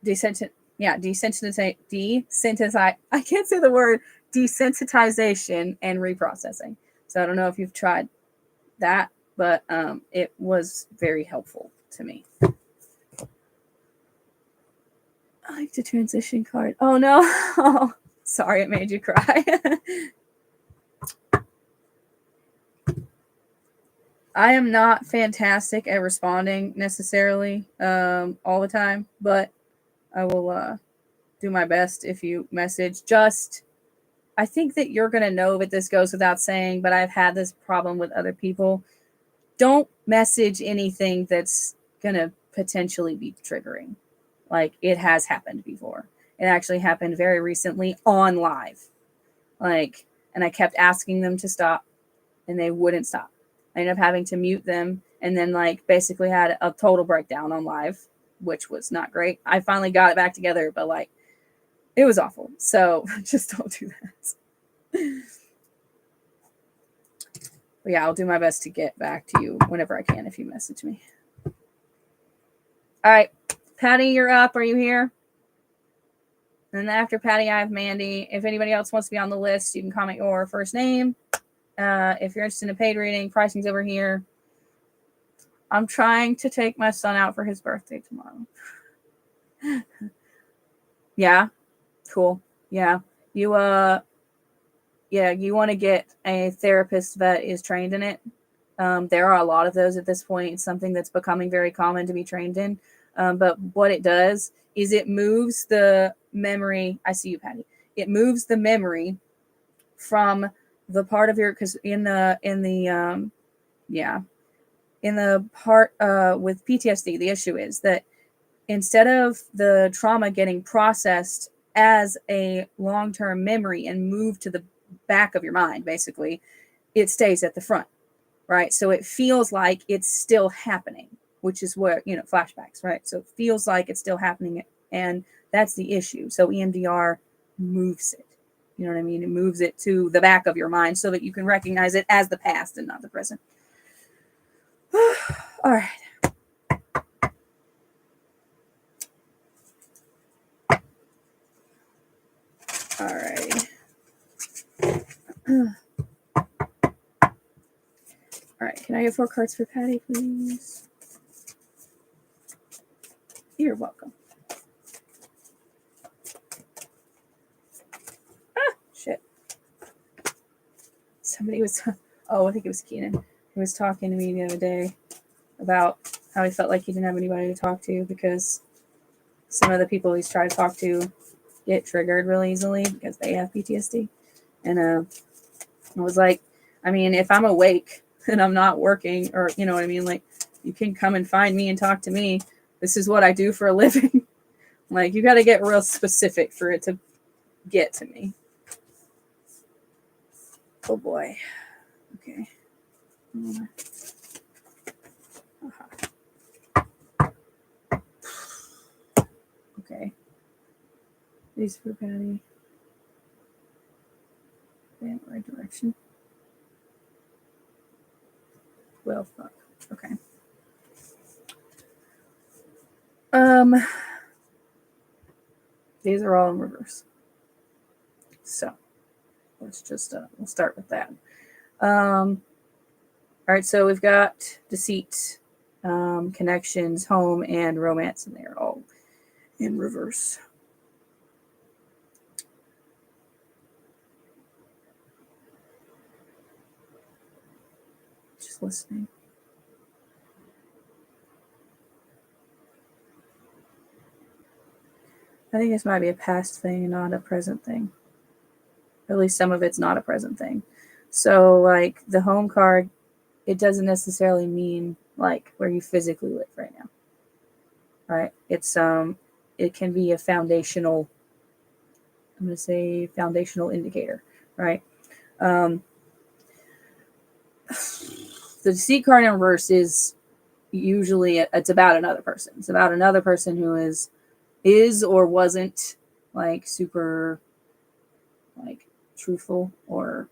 desensitize. I can't say the word desensitization and reprocessing. So I don't know if you've tried that, but it was very helpful to me. I like the transition card. Oh no. Oh, sorry, it made you cry. I am not fantastic at responding necessarily all the time, but I will do my best if you message. I think that you're going to know that this goes without saying, but I've had this problem with other people. Don't message anything that's going to potentially be triggering. Like, it has happened before. It actually happened very recently on live. Like, and I kept asking them to stop, and they wouldn't stop. I ended up having to mute them, and then like basically had a total breakdown on live, which was not great. I finally got it back together, but like it was awful. So just don't do that. But yeah, I'll do my best to get back to you whenever I can if you message me. All right, Patty, you're up. Are you here? And then after Patty, I have Mandy. If anybody else wants to be on the list, you can comment your first name. If you're interested in a paid reading, pricing's over here. I'm trying to take my son out for his birthday tomorrow. Yeah, cool. Yeah, you want to get a therapist that is trained in it. There are a lot of those at this point. It's something that's becoming very common to be trained in. But what it does is it moves the memory. I see you, Patty. It moves the memory from the part of your, because in the part with PTSD, the issue is that instead of the trauma getting processed as a long-term memory and moved to the back of your mind, basically, it stays at the front, right? So it feels like it's still happening, which is where, flashbacks, right? So it feels like it's still happening, and that's the issue. So EMDR moves it. You know what I mean? It moves it to the back of your mind so that you can recognize it as the past and not the present. All right. All right. All right. Can I get 4 cards for Patty, please? You're welcome. Shit. Somebody was, I think it was Keenan. He was talking to me the other day about how he felt like he didn't have anybody to talk to because some of the people he's tried to talk to get triggered really easily because they have PTSD. And I was like, I mean, if I'm awake and I'm not working, or you know what I mean, like, you can come and find me and talk to me. This is what I do for a living. Like, you got to get real specific for it to get to me. Oh boy. Okay. Okay. These for Patty. In the right direction. Well, fuck. Okay. These are all in reverse. So let's just we'll start with that. All right, so we've got deceit, connections, home, and romance, and they're all in reverse. Just listening. I think this might be a past thing, not a present thing. At least some of it's not a present thing. So, like, the home card, it doesn't necessarily mean, like, where you physically live right now. Right? It's, it can be a foundational, I'm going to say foundational indicator, right? The deceit card in reverse is usually, it's about another person. It's about another person who is or wasn't, like, super, like, truthful, or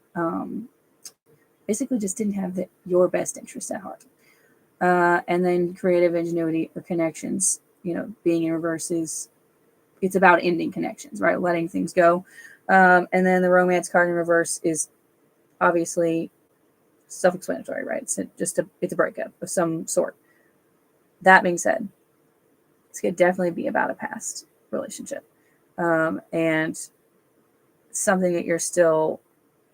basically just didn't have your best interest at heart. And then creative ingenuity or connections, being in reverse it's about ending connections, right? Letting things go. And then the romance card in reverse is obviously self-explanatory, right? It's a breakup of some sort. That being said, this could definitely be about a past relationship, and something that you're still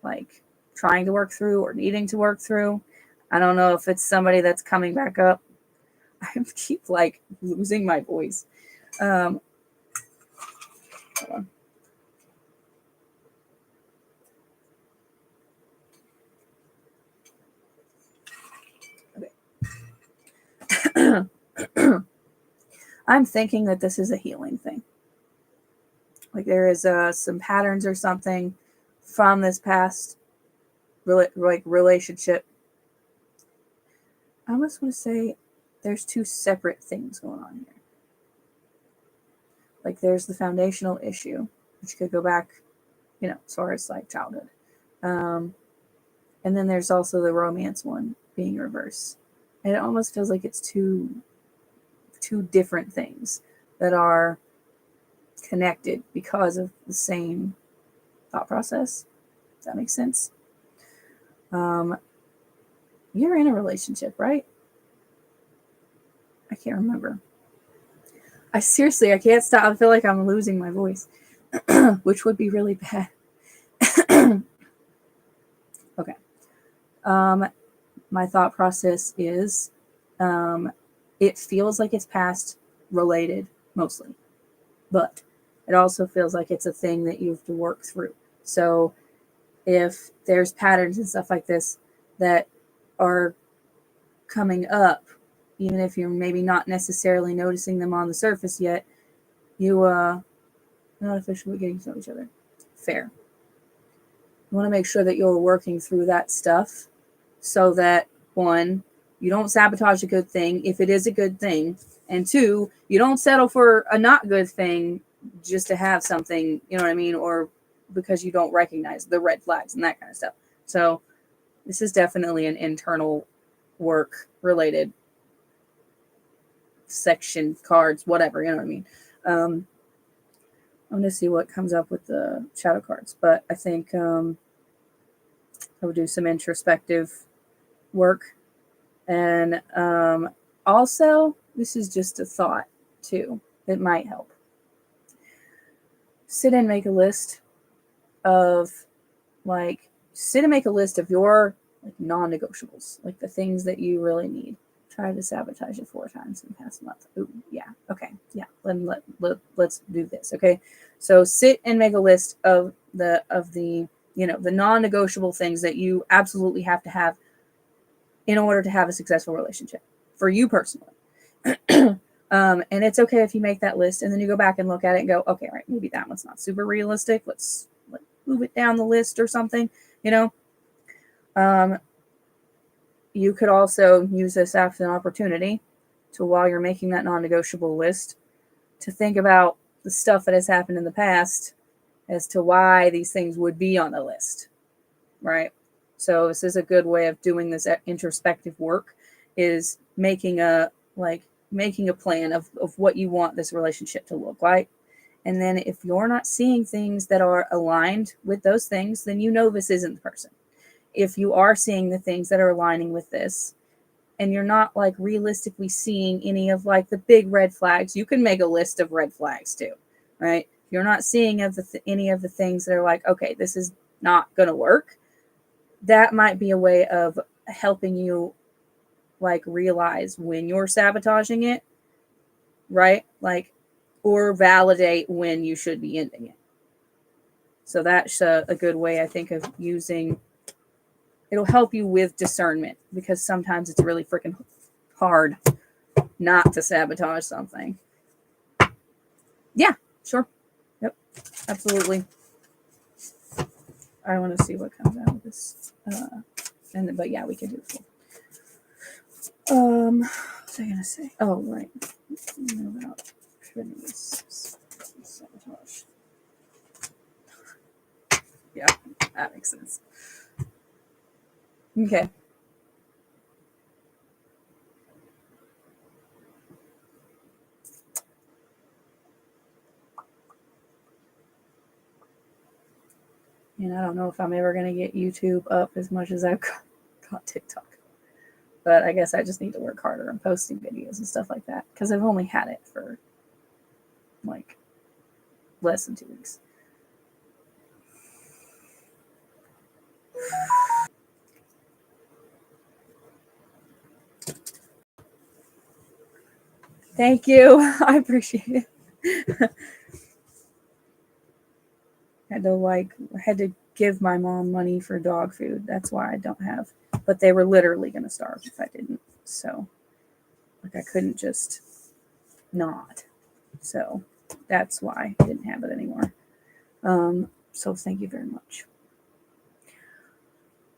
like trying to work through or needing to work through. I don't know if it's somebody that's coming back up. I keep like losing my voice. Hold on. Okay. I'm thinking that this is a healing thing. Like there is some patterns or something from this past relationship. I almost want to say there's two separate things going on here. Like there's the foundational issue, which could go back, as far as like childhood. And then there's also the romance one being reverse. And it almost feels like it's two different things that are connected because of the same thought process. Does that make sense? You're in a relationship, right? I can't remember. I can't stop. I feel like I'm losing my voice, which would be really bad. Okay. My thought process is, it feels like it's past related mostly, but it also feels like it's a thing that you have to work through. So if there's patterns and stuff like this that are coming up, even if you're maybe not necessarily noticing them on the surface yet, you not officially getting to know each other. Fair. You want to make sure that you're working through that stuff so that, one, you don't sabotage a good thing if it is a good thing, and two, you don't settle for a not good thing just to have something, you know what I mean, or because you don't recognize the red flags and that kind of stuff. So this is definitely an internal work related section, cards, whatever, you know what I mean. I'm going to see what comes up with the shadow cards, but I think I would do some introspective work. And also, this is just a thought too. It might help. Sit and make a list of your non-negotiables, like the things that you really need. Tried to sabotage it 4 times in the past month. Ooh, yeah. Okay. Yeah. Let's do this. Okay. So sit and make a list of the the non-negotiable things that you absolutely have to have in order to have a successful relationship for you personally. And it's okay if you make that list and then you go back and look at it and go, okay, right, maybe that one's not super realistic. Let's move it down the list or something, You could also use this as an opportunity to, while you're making that non-negotiable list, to think about the stuff that has happened in the past as to why these things would be on the list, right? So this is a good way of doing this introspective work, is making a plan of what you want this relationship to look like. And then if you're not seeing things that are aligned with those things, then this isn't the person. If you are seeing the things that are aligning with this, and you're not realistically seeing any of the big red flags, you can make a list of red flags too, right? If you're not seeing any of the things that are okay, this is not going to work, that might be a way of helping you realize when you're sabotaging it, right? Or validate when you should be ending it. So that's a good way, I think, of using. It'll help you with discernment, because sometimes it's really freaking hard not to sabotage something. Yeah, sure. Yep, absolutely. I want to see what comes out of this. But yeah, we can do it full. What was I going to say? Oh, right. About sabotage. Yeah, that makes sense. Okay. And I don't know if I'm ever going to get YouTube up as much as I've got TikTok. But I guess I just need to work harder on posting videos and stuff like that. Because I've only had it for like less than 2 weeks. Thank you. I appreciate it. had to give my mom money for dog food. That's why I don't have. But they were literally going to starve if I didn't. So, like, I couldn't just not. So that's why I didn't have it anymore. So thank you very much.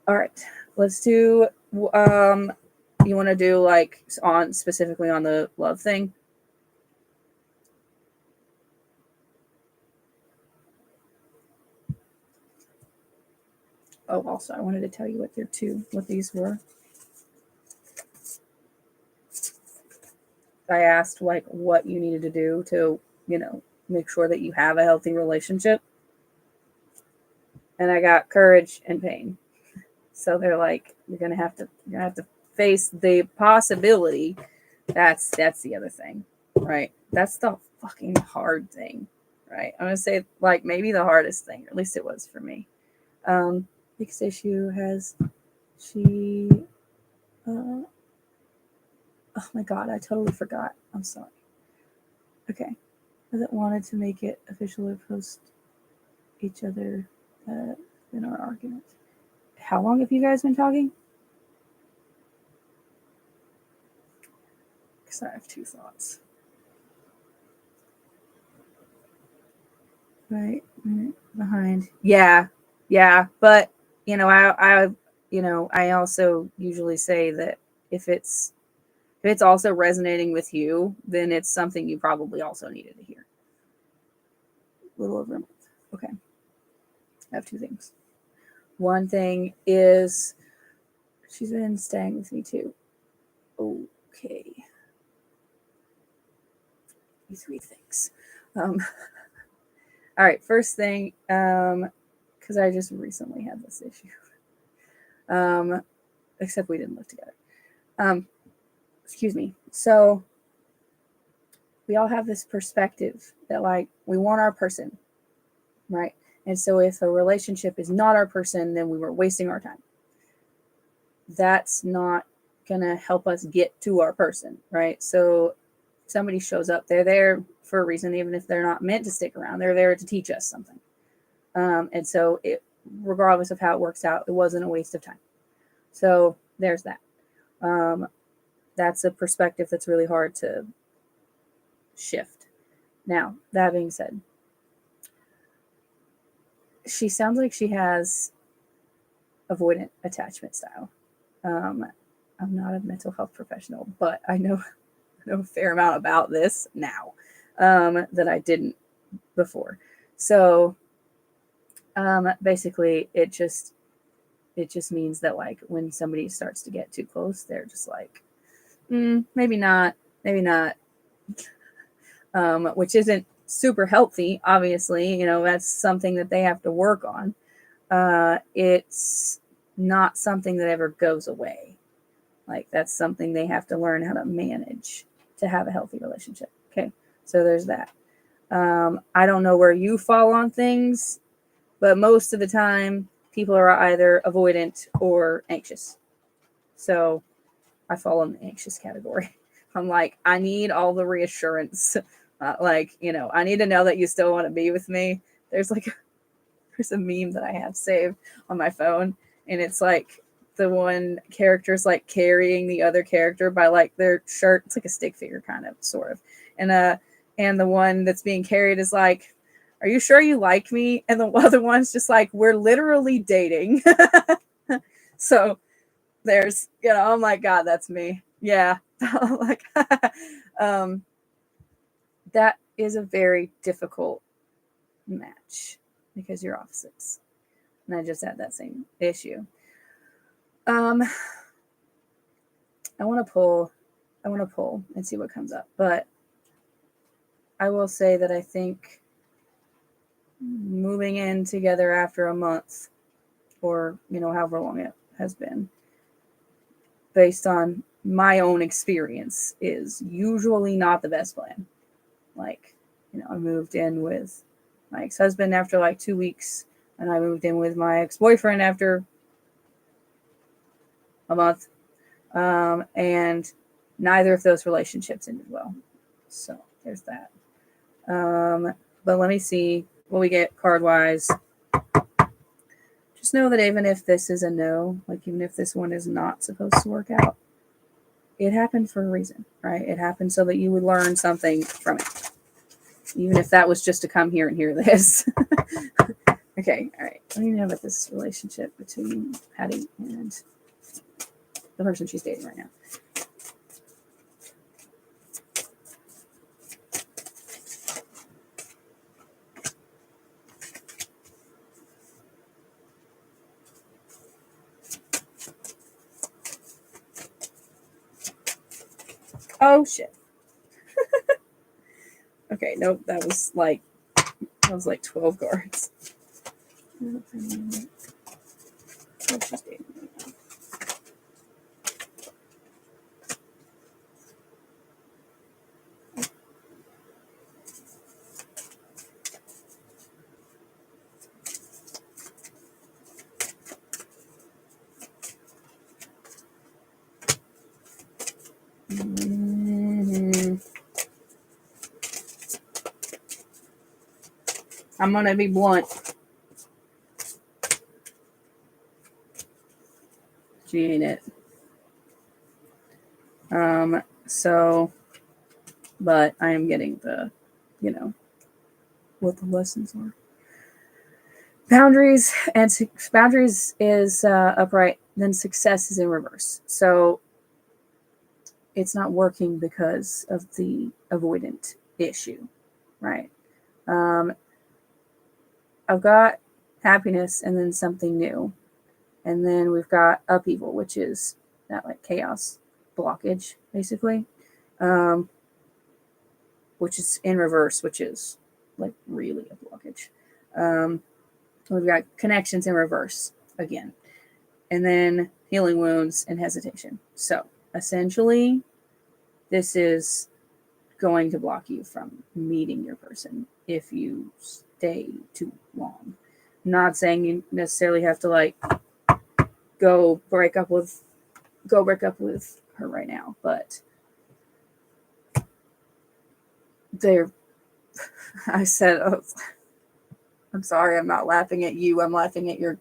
All right, let's do. You want to do like on specifically on the love thing? Oh, also, I wanted to tell you what these were. I asked like what you needed to do to, make sure that you have a healthy relationship. And I got courage and pain. So they're like, you're gonna have to face the possibility. That's the other thing, right? That's the fucking hard thing, right? I'm gonna say like maybe the hardest thing, or at least it was for me. Biggest issue has she. Oh my god, I totally forgot. I'm sorry. Okay, hasn't wanted to make it official or post each other in our argument. How long have you guys been talking? Because I have two thoughts. Right behind. Yeah, but I also usually say that if it's also resonating with you, then it's something you probably also needed to hear. A little over a month. Okay. I have two things. One thing is she's been staying with me too. Okay. Three things. All right. First thing, because I just recently had this issue. Except we didn't live together. Excuse me. So we all have this perspective that like we want our person, right? And so if a relationship is not our person, then we were wasting our time. That's not gonna help us get to our person, right? So if somebody shows up, they're there for a reason, even if they're not meant to stick around. They're there to teach us something. And so regardless of how it works out, it wasn't a waste of time. So there's that. That's a perspective that's really hard to shift. Now, that being said, she sounds like she has avoidant attachment style. I'm not a mental health professional, but I know a fair amount about this now that I didn't before. So basically, it just means that like when somebody starts to get too close, they're just like, maybe not, which isn't super healthy. Obviously, that's something that they have to work on. It's not something that ever goes away. Like that's something they have to learn how to manage to have a healthy relationship. Okay, so there's that. I don't know where you fall on things, but most of the time people are either avoidant or anxious. So I fall in the anxious category. I'm like, I need all the reassurance. I need to know that you still want to be with me. There's a meme that I have saved on my phone, and it's like the one character's like carrying the other character by like their shirt. It's like a stick figure kind of, sort of. And the one that's being carried is like, are you sure you like me? And the other one's just like, we're literally dating. So there's, oh my God, that's me. Yeah. Like, that is a very difficult match because you're opposites. And I just had that same issue. I want to pull and see what comes up. But I will say that I think moving in together after a month or, however long it has been, based on my own experience, is usually not the best plan. Like, I moved in with my ex-husband after like 2 weeks, and I moved in with my ex-boyfriend after a month. And neither of those relationships ended well. So there's that. But let me see what we get card-wise. Just know that even if this is a no, like even if this one is not supposed to work out, it happened for a reason, right? It happened so that you would learn something from it. Even if that was just to come here and hear this. Okay, all right. Let me know about this relationship between Patty and the person she's dating right now. Oh shit. Okay, nope, that was like 12 cards. I'm gonna be blunt. She ain't it. So, but I am getting the, what the lessons are. Boundaries is upright, then success is in reverse. So it's not working because of the avoidant issue, right? I've got happiness and then something new. And then we've got upheaval, which is that like chaos blockage, basically, which is in reverse, which is like really a blockage. We've got connections in reverse again, and then healing wounds and hesitation. So essentially, this is going to block you from meeting your person if you stay too long. I'm not saying you necessarily have to like go break up with her right now, but I said, I'm sorry, I'm not laughing at you. I'm laughing at your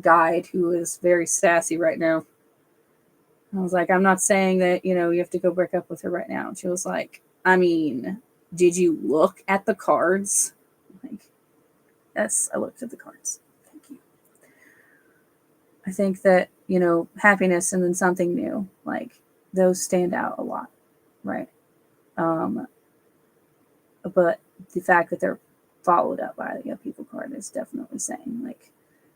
guide who is very sassy right now. I was like, I'm not saying that, you have to go break up with her right now. And she was like, I mean, did you look at the cards? I'm like, yes, I looked at the cards. Thank you. I think that, happiness and then something new, like those stand out a lot, right? But the fact that they're followed up by the upheaval card is definitely saying like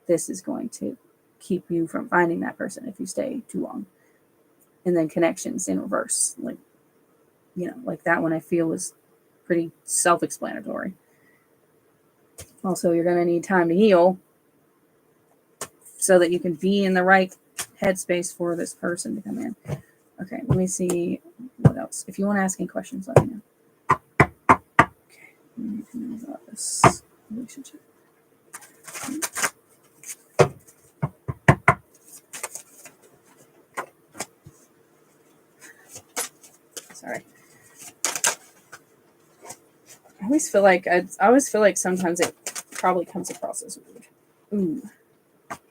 this is going to keep you from finding that person if you stay too long. And then connections in reverse, like like that one I feel is pretty self-explanatory. Also, you're going to need time to heal so that you can be in the right headspace for this person to come in. Okay, let me see what else. If you want to ask any questions, let me know. Okay, what do you know about this relationship? Sorry. I always feel like sometimes it probably comes across as weird. Ooh,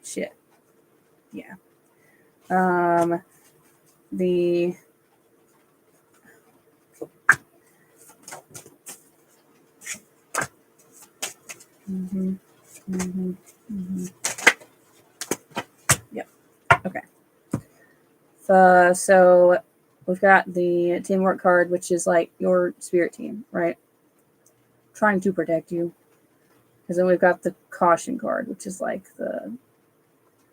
shit. Yeah. The Yep. Okay. So we've got the teamwork card, which is like your spirit team, right? Trying to protect you. Because then we've got the caution card, which is like the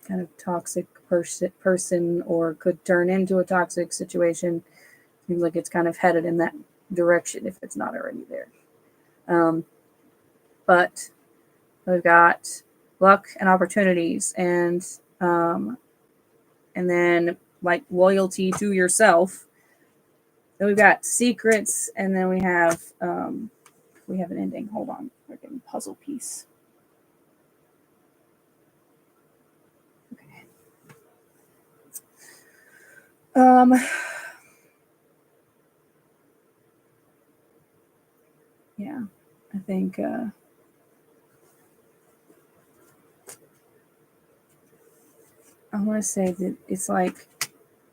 kind of toxic person or could turn into a toxic situation. Seems like it's kind of headed in that direction if it's not already there. But We've got luck and opportunities, and then like loyalty to yourself. Then we've got secrets, and then we have an ending. Hold on, we're getting puzzle piece. Okay. Yeah, I think I want to say that it's like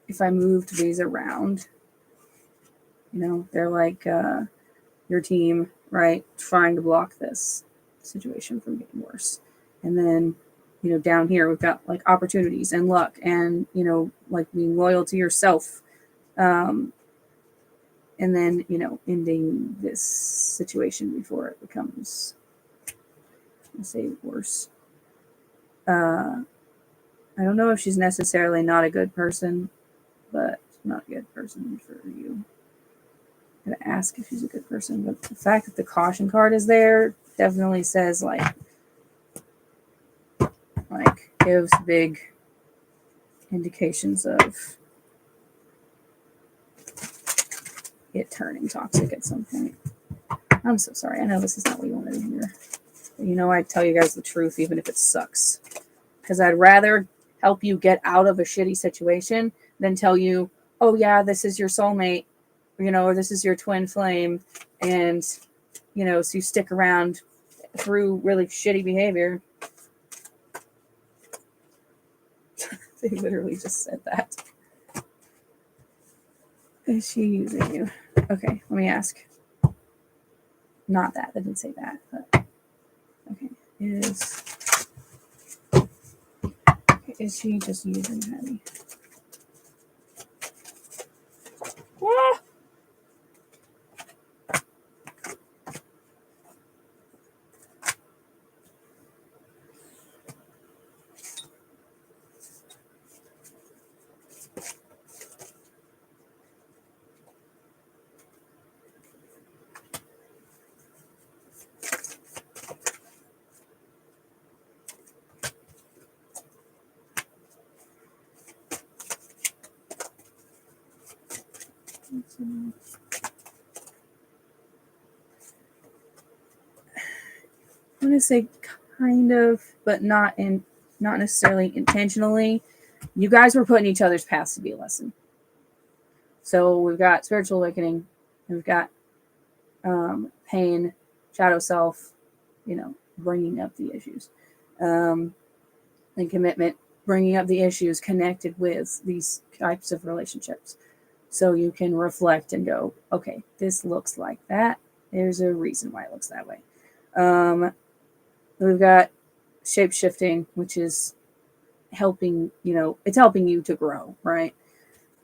if I moved these around, they're like your team, right, trying to block this situation from getting worse. And then, down here we've got like opportunities and luck and, like being loyal to yourself. And then, ending this situation before it becomes, let's say, worse. I don't know if she's necessarily not a good person, but not a good person for you. I'm gonna ask if she's a good person, but the fact that the caution card is there definitely says like gives big indications of it turning toxic at some point. I'm so sorry. I know this is not what you wanted to hear. But I tell you guys the truth even if it sucks. Because I'd rather help you get out of a shitty situation than tell you, oh yeah, this is your soulmate, or this is your twin flame, and so you stick around through really shitty behavior. They literally just said that. Is she using you? Okay, let me ask. Not that. They didn't say that. But okay. Is she just using Hattie? Ah! I'm gonna say kind of, but not necessarily intentionally. You guys were putting each other's paths to be a lesson. So we've got spiritual awakening, and we've got pain, shadow self, bringing up the issues, and commitment, bringing up the issues connected with these types of relationships. So you can reflect and go, okay, this looks like that. There's a reason why it looks that way. We've got shape shifting, which is helping, it's helping you to grow, right?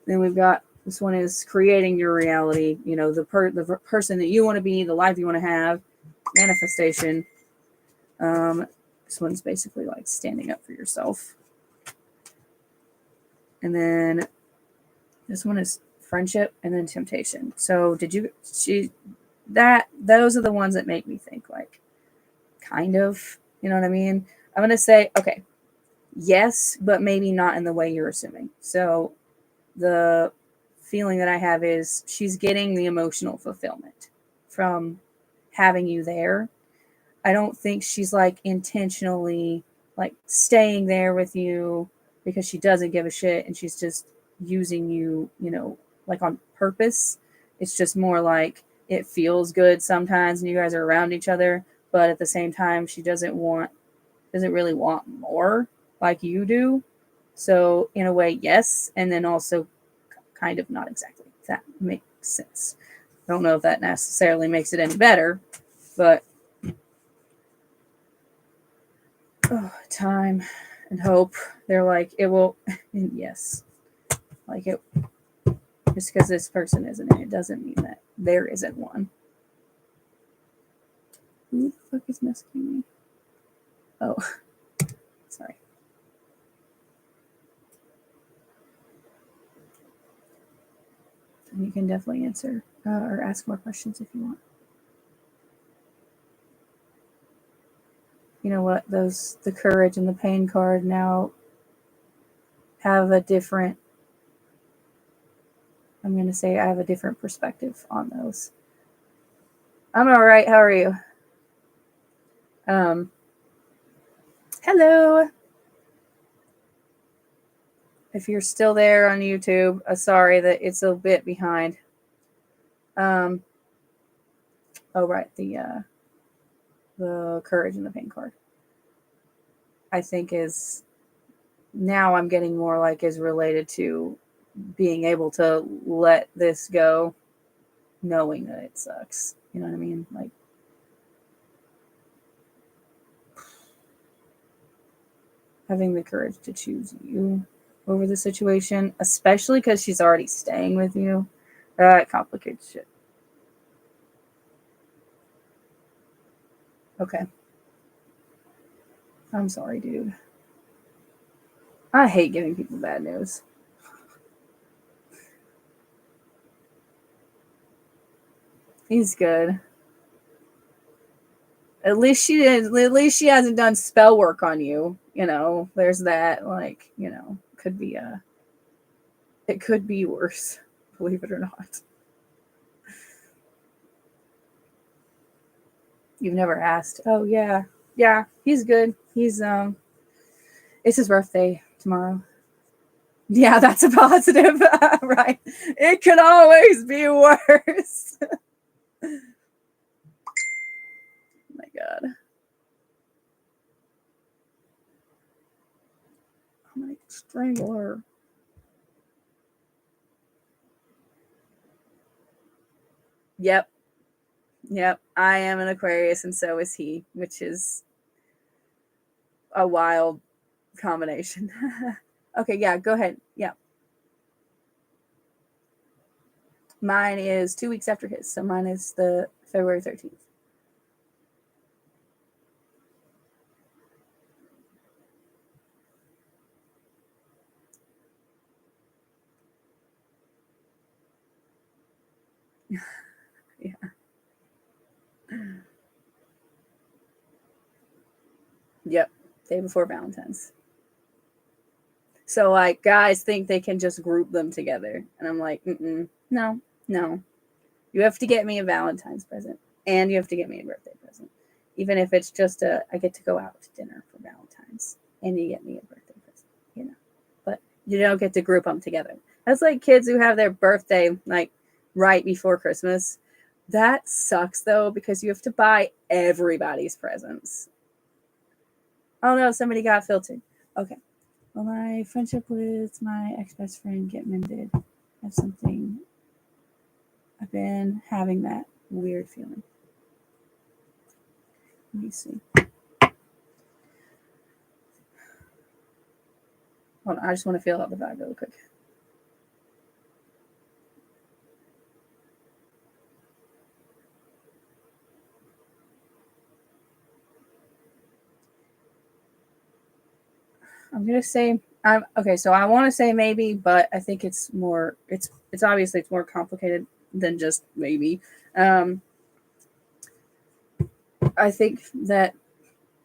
Then we've got this one is creating your reality, the person that you want to be, the life you want to have, manifestation. This one's basically like standing up for yourself. And then this one is friendship and then temptation. So those are the ones that make me think like kind of, you know what I mean? I'm going to say, okay, yes, but maybe not in the way you're assuming. So the feeling that I have is she's getting the emotional fulfillment from having you there. I don't think she's like intentionally like staying there with you because she doesn't give a shit and she's just using you, like on purpose. It's just more like it feels good sometimes and you guys are around each other, but at the same time she doesn't really want more like you do. So in a way, yes, and then also kind of not exactly. If that makes sense. I don't know if that necessarily makes it any better, but time and hope. They're like, it will, and yes, like it, just because this person isn't in it doesn't mean that there isn't one. Who the fuck is messaging me? Oh, sorry. And you can definitely answer or ask more questions if you want. you know what, the courage and the pain card now have a different, I'm going to say I have a different perspective on those. I'm all right. How are you? Hello. If you're still there on YouTube, sorry that it's a bit behind. Oh, right. The courage and the pain card, I think, is now I'm getting more like is related to being able to let this go, knowing that it sucks. You know what I mean? Like, having the courage to choose you over the situation, especially because she's already staying with you, that complicates shit. Okay. I'm sorry, dude. I hate giving people bad news. He's good. At least she hasn't done spell work on you. You know, there's that. Like, you know, it could be worse, believe it or not. You've never asked. Oh yeah. Yeah, he's good. It's his birthday tomorrow. Yeah, that's a positive. Right. It could always be worse. Oh my god. I'm gonna strangle her. Yep. Yep. I am an Aquarius and so is he, which is a wild combination. Okay, yeah, go ahead. Yeah. Mine is 2 weeks after his, so mine is the February 13th. Yeah. Yep. Day before Valentine's. So, like, guys think they can just group them together. And I'm like, no. You have to get me a Valentine's present. And you have to get me a birthday present. Even if it's just I get to go out to dinner for Valentine's. And you get me a birthday present, you know. But you don't get to group them together. That's like kids who have their birthday, like, right before Christmas. That sucks, though, because you have to buy everybody's presents. Oh, no, somebody got filtered. Okay. Will my friendship with my ex-best friend get mended? That's something I've been having, that weird feeling. Let me see. Hold on, I just want to feel out the vibe really quick. I'm gonna say okay. So I want to say maybe, but I think it's more. It's obviously it's more complicated than just maybe. I think that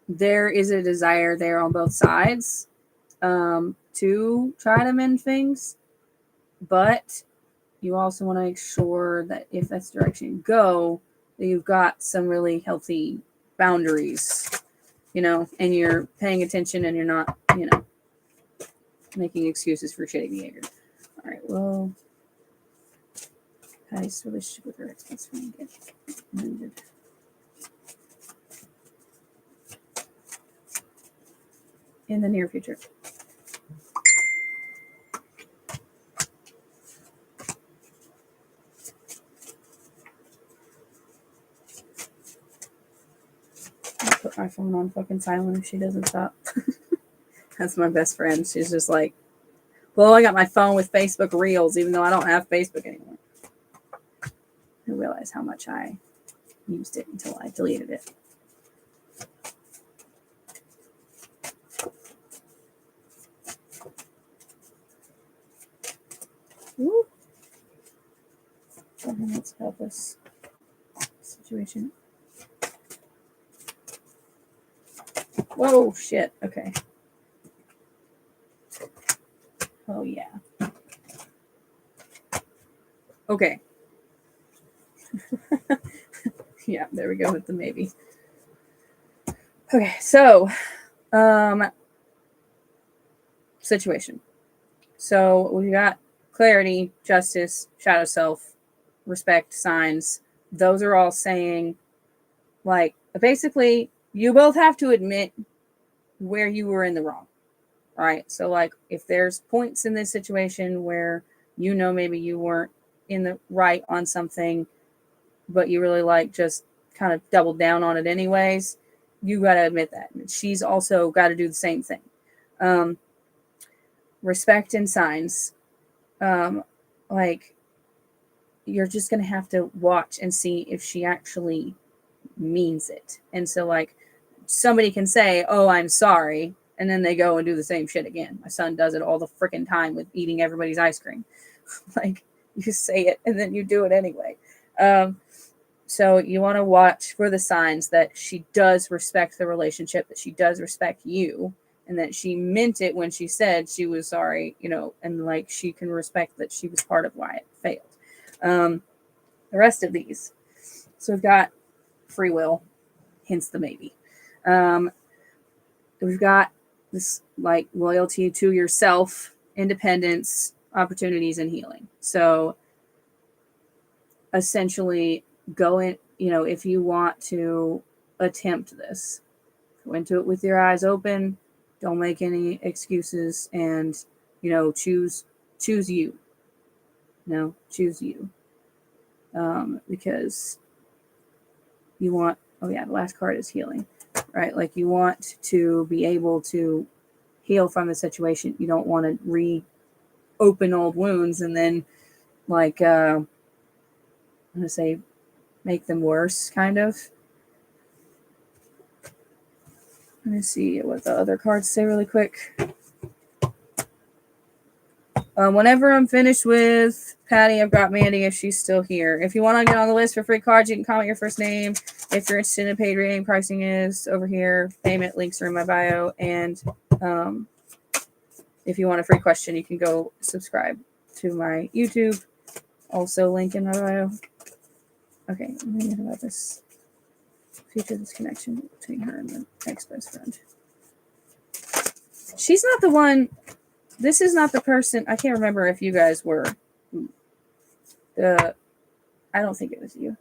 there is a desire there on both sides to try to mend things, but you also want to make sure that if that's the direction you go, that you've got some really healthy boundaries, you know, and you're paying attention and you're not, you know, making excuses for shitty behavior. All right, well, Patty's relationship with her ex-best friend get mended. In the near future. I'll put my phone on fucking silent if she doesn't stop. That's my best friend. She's just like, well, I got my phone with Facebook Reels, even though I don't have Facebook anymore. I realized how much I used it until I deleted it. Woo. Let's help this situation. Whoa, shit. Okay. Oh, yeah. Okay. Yeah, there we go with the maybe. Okay, so, situation. So we got clarity, justice, shadow self, respect, signs. Those are all saying, like, basically, you both have to admit where you were in the wrong. All right. So, like, if there's points in this situation where you know maybe you weren't in the right on something, but you really like just kind of doubled down on it anyways, you got to admit that. And she's also got to do the same thing. Respect and signs. Like, you're just going to have to watch and see if she actually means it. And so, like, somebody can say, "Oh, I'm sorry," and then they go and do the same shit again. My son does it all the freaking time with eating everybody's ice cream. Like, you say it and then you do it anyway. So you want to watch for the signs that she does respect the relationship, that she does respect you, and that she meant it when she said she was sorry, and like she can respect that she was part of why it failed. The rest of these. So we've got free will, hence the maybe. We've got this like loyalty to yourself, independence, opportunities, and healing. So essentially, go in, if you want to attempt this, go into it with your eyes open. Don't make any excuses, and choose you. Choose you, because you want. Oh yeah, the last card is healing, right? Like, you want to be able to heal from the situation. You don't want to reopen old wounds and then, like, I'm gonna say, make them worse, kind of. Let me see what the other cards say really quick. Whenever I'm finished with Patty, I've got Mandy if she's still here. If you want to get on the list for free cards, you can comment your first name. If you're interested in paid reading, pricing is over here. Payment links are in my bio. And if you want a free question, you can go subscribe to my YouTube. Also link in my bio. Okay, let me think about this. Feature this connection between her and the ex-best friend. She's not the one. This is not the person. I can't remember if you guys were I don't think it was you.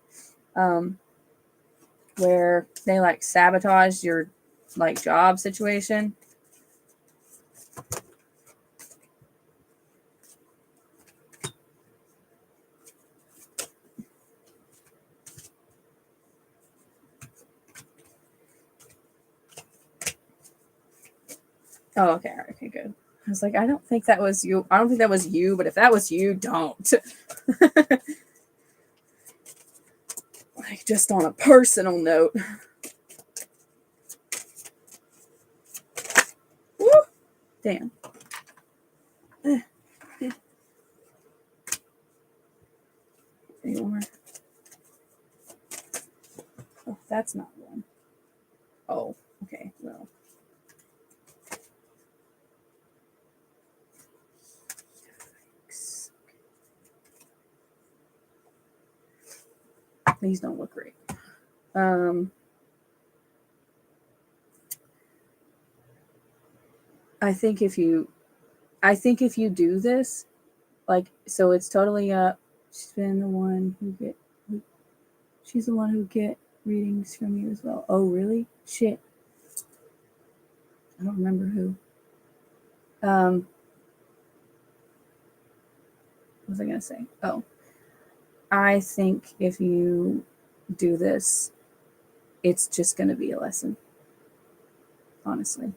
Where they like sabotaged your like job situation. Oh, okay. Okay, good. I was like, I don't think that was you. I don't think that was you, but if that was you, don't. Like, just on a personal note. Woo! Damn. Any more? Oh, that's not one. Oh, okay. Well. These don't look great. I think if you do this, like, so it's totally she's been the one she's the one who get readings from you as well. Oh, really? Shit. I don't remember who. What was I gonna say? Oh, I think if you do this, it's just gonna be a lesson. Honestly.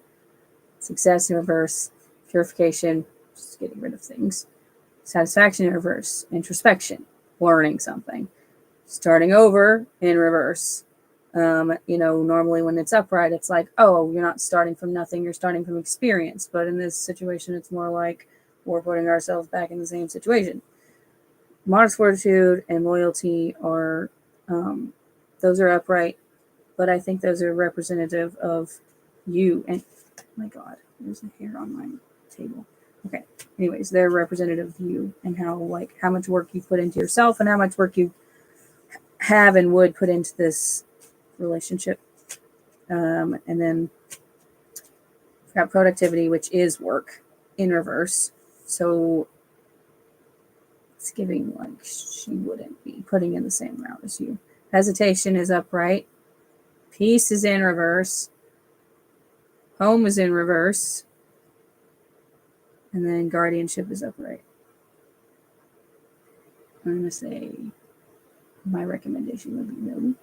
Success in reverse, purification, just getting rid of things. Satisfaction in reverse, introspection, learning something. Starting over in reverse. Normally when it's upright, it's like, oh, you're not starting from nothing, you're starting from experience. But in this situation, it's more like we're putting ourselves back in the same situation. Modest fortitude and loyalty those are upright, but I think those are representative of you and my God, there's a hair on my table. Okay. Anyways, they're representative of you and how much work you put into yourself and how much work you have and would put into this relationship. And then we've got productivity, which is work in reverse. So it's giving like she wouldn't be putting in the same amount as you. Hesitation is upright. Peace is in reverse. Home is in reverse. And then guardianship is upright. I'm going to say my recommendation would be no.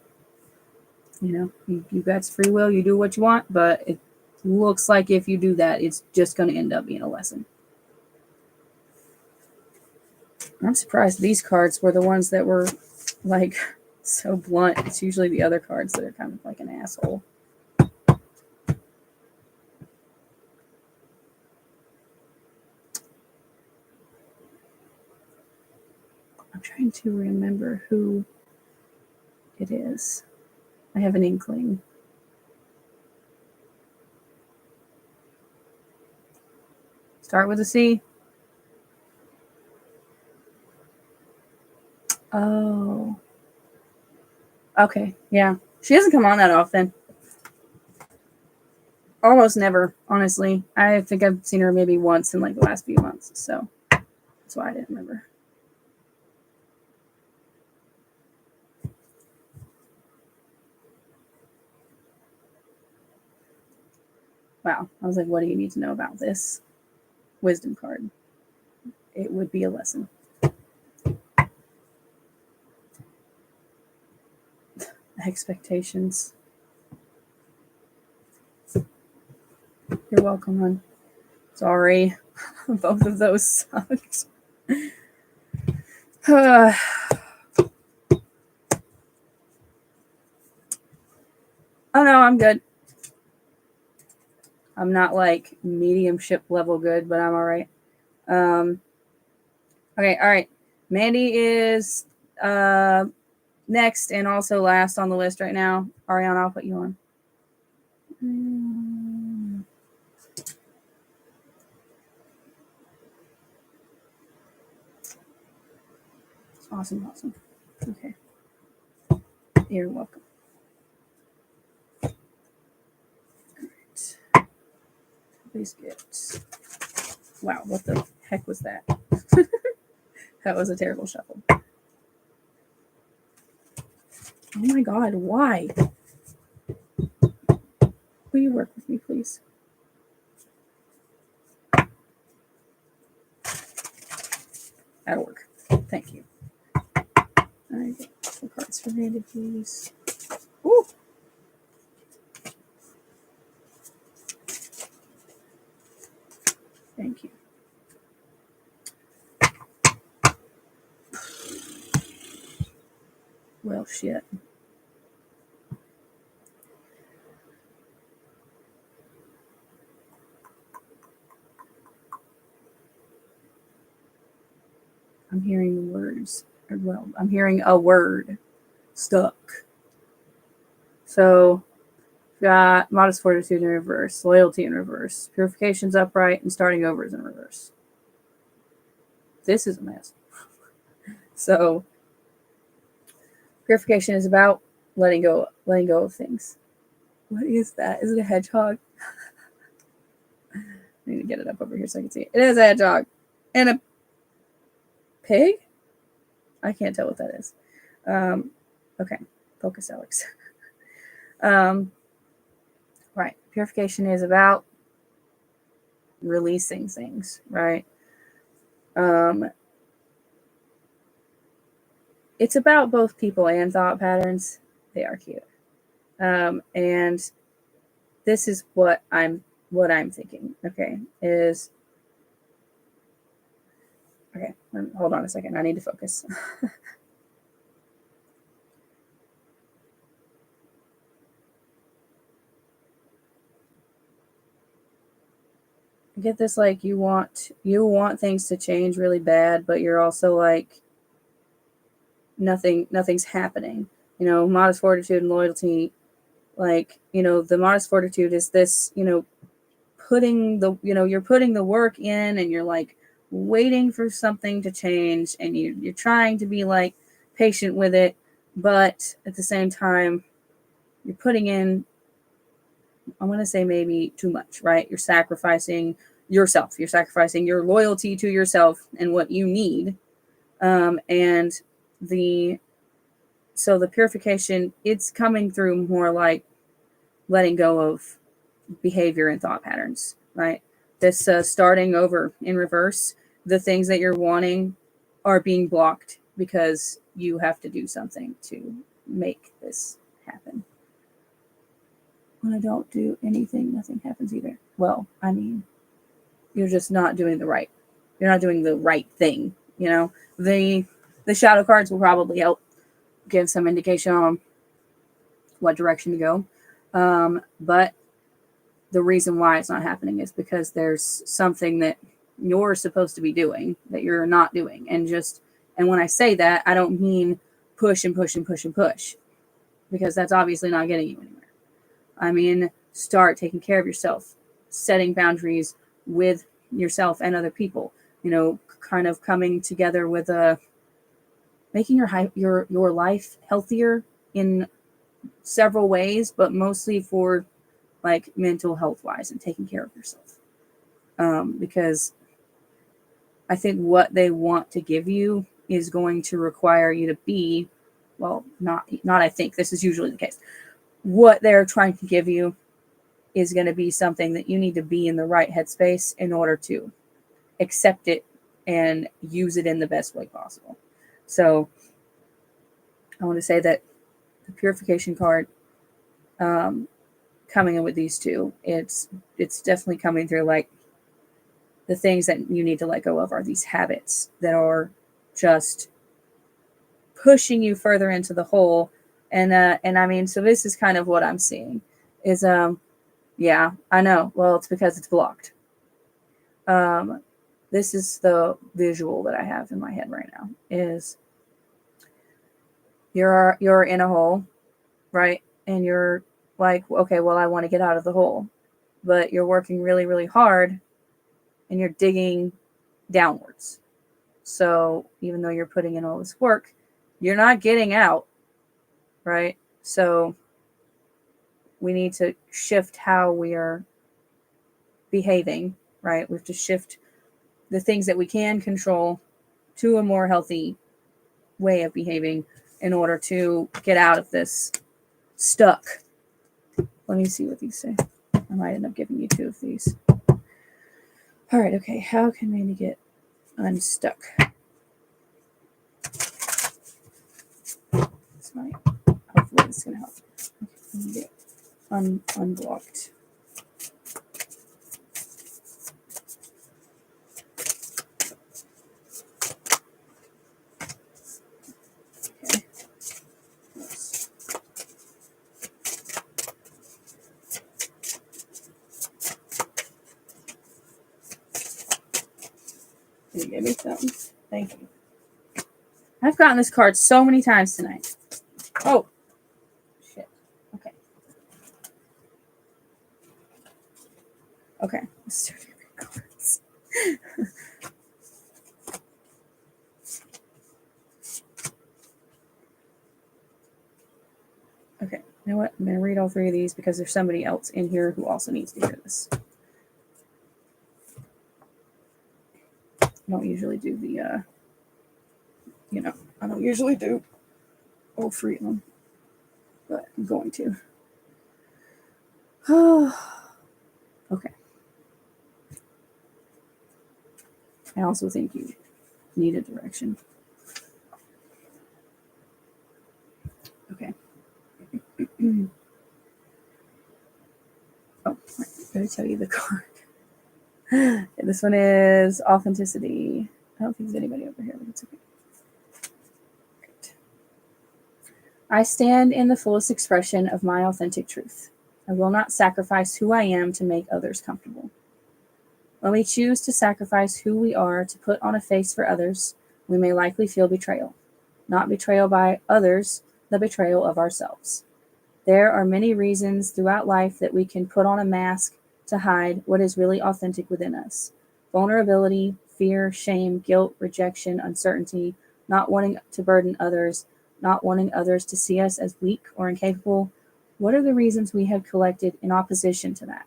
You know, you got free will, you do what you want, but it looks like if you do that, it's just going to end up being a lesson. I'm surprised these cards were the ones that were like so blunt. It's usually the other cards that are kind of like an asshole. I'm trying to remember who it is. I have an inkling. Start with a C. Oh. Okay, yeah. She doesn't come on that often. Almost never, honestly. I think I've seen her maybe once in like the last few months, so that's why I didn't remember. Wow. I was like, what do you need to know about this wisdom card? It would be a lesson. Expectations. You're welcome, hon. Sorry. Both of those sucked. Oh no, I'm good. I'm not like mediumship level good, but I'm all right. Okay, all right. Mandy is next and also last on the list right now. Ariana, I'll put you on. Awesome. Okay. You're welcome. All right. Please get. Wow, what the heck was that? That was a terrible shuffle. Oh my God, why? Will you work with me, please? That'll work. Thank you. All right, get some cards for Mandy, please. Ooh. Thank you. Well, shit. I'm hearing words. Well, I'm hearing a word. Stuck. So, got modest fortitude in reverse, loyalty in reverse, purification's upright, and starting over is in reverse. This is a mess. So, purification is about letting go of things. What is that? Is it a hedgehog? I need to get it up over here so I can see it. It is a hedgehog. And a pig? I can't tell what that is. Okay. Focus, Alex. Right. Purification is about releasing things, right? It's about both people and thought patterns. They are cute. And this is what I'm thinking. Okay. Okay. Hold on a second. I need to focus. I get this, like you want things to change really bad, but you're also like nothing's happening. You know, modest fortitude and loyalty Like, the modest fortitude is this, you're putting the work in, and you're like waiting for something to change, and you're trying to be like patient with it, but at the same time you're putting in, I'm going to say maybe too much, right? You're sacrificing yourself, you're sacrificing your loyalty to yourself and what you need. And the purification, it's coming through more like letting go of behavior and thought patterns, right? This starting over in reverse. The things that you're wanting are being blocked because you have to do something to make this happen. When I don't do anything, nothing happens either. Well, I mean, you're just not doing you're not doing the right thing. The shadow cards will probably help give some indication on what direction to go. But the reason why it's not happening is because there's something that you're supposed to be doing that you're not doing. And when I say that, I don't mean push and push and push and push, because that's obviously not getting you anywhere. I mean, start taking care of yourself, setting boundaries with yourself and other people, kind of coming together with making your life healthier in several ways, but mostly for like mental health wise and taking care of yourself. Because I think what they want to give you is going to require you to be, well, not I think, this is usually the case. What they're trying to give you is going to be something that you need to be in the right headspace in order to accept it and use it in the best way possible. So I want to say that the purification card, coming in with these two, it's definitely coming through like the things that you need to let go of are these habits that are just pushing you further into the hole. And I mean, so this is kind of what I'm seeing is, yeah, I know. Well, it's because it's blocked. This is the visual that I have in my head right now is you're in a hole, right? And you're like, okay, well, I want to get out of the hole, but you're working really, really hard and you're digging downwards. So even though you're putting in all this work, you're not getting out, right? So we need to shift how we are behaving, right? We have to shift the things that we can control to a more healthy way of behaving in order to get out of this stuck. Let me see what these say. I might end up giving you two of these. All right, okay. How can Mandy get unstuck? This might, hopefully this is going to help. Okay, get unblocked. Okay. Yes. Can you give me something? Thank you. I've gotten this card so many times tonight. Oh, shit. Okay. Okay. Let's do favorite cards. Okay. You know what? I'm going to read all three of these because there's somebody else in here who also needs to hear this. I don't usually do the, I don't usually do all three of them, but I'm going to. Okay. I also think you need a direction. Okay. Oh, I'm going to tell you the card. This one is authenticity. I don't think there's anybody over here, but it's okay. Great. I stand in the fullest expression of my authentic truth. I will not sacrifice who I am to make others comfortable. When we choose to sacrifice who we are to put on a face for others, we may likely feel betrayal. Not betrayal by others, the betrayal of ourselves. There are many reasons throughout life that we can put on a mask to hide what is really authentic within us. Vulnerability, fear, shame, guilt, rejection, uncertainty, not wanting to burden others, not wanting others to see us as weak or incapable. What are the reasons we have collected in opposition to that?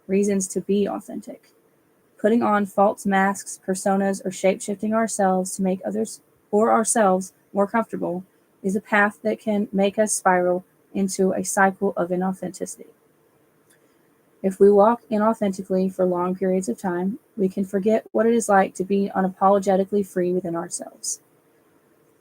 Reasons to be authentic. Putting on false masks, personas, or shape-shifting ourselves to make others or ourselves more comfortable is a path that can make us spiral into a cycle of inauthenticity. If we walk inauthentically for long periods of time, we can forget what it is like to be unapologetically free within ourselves.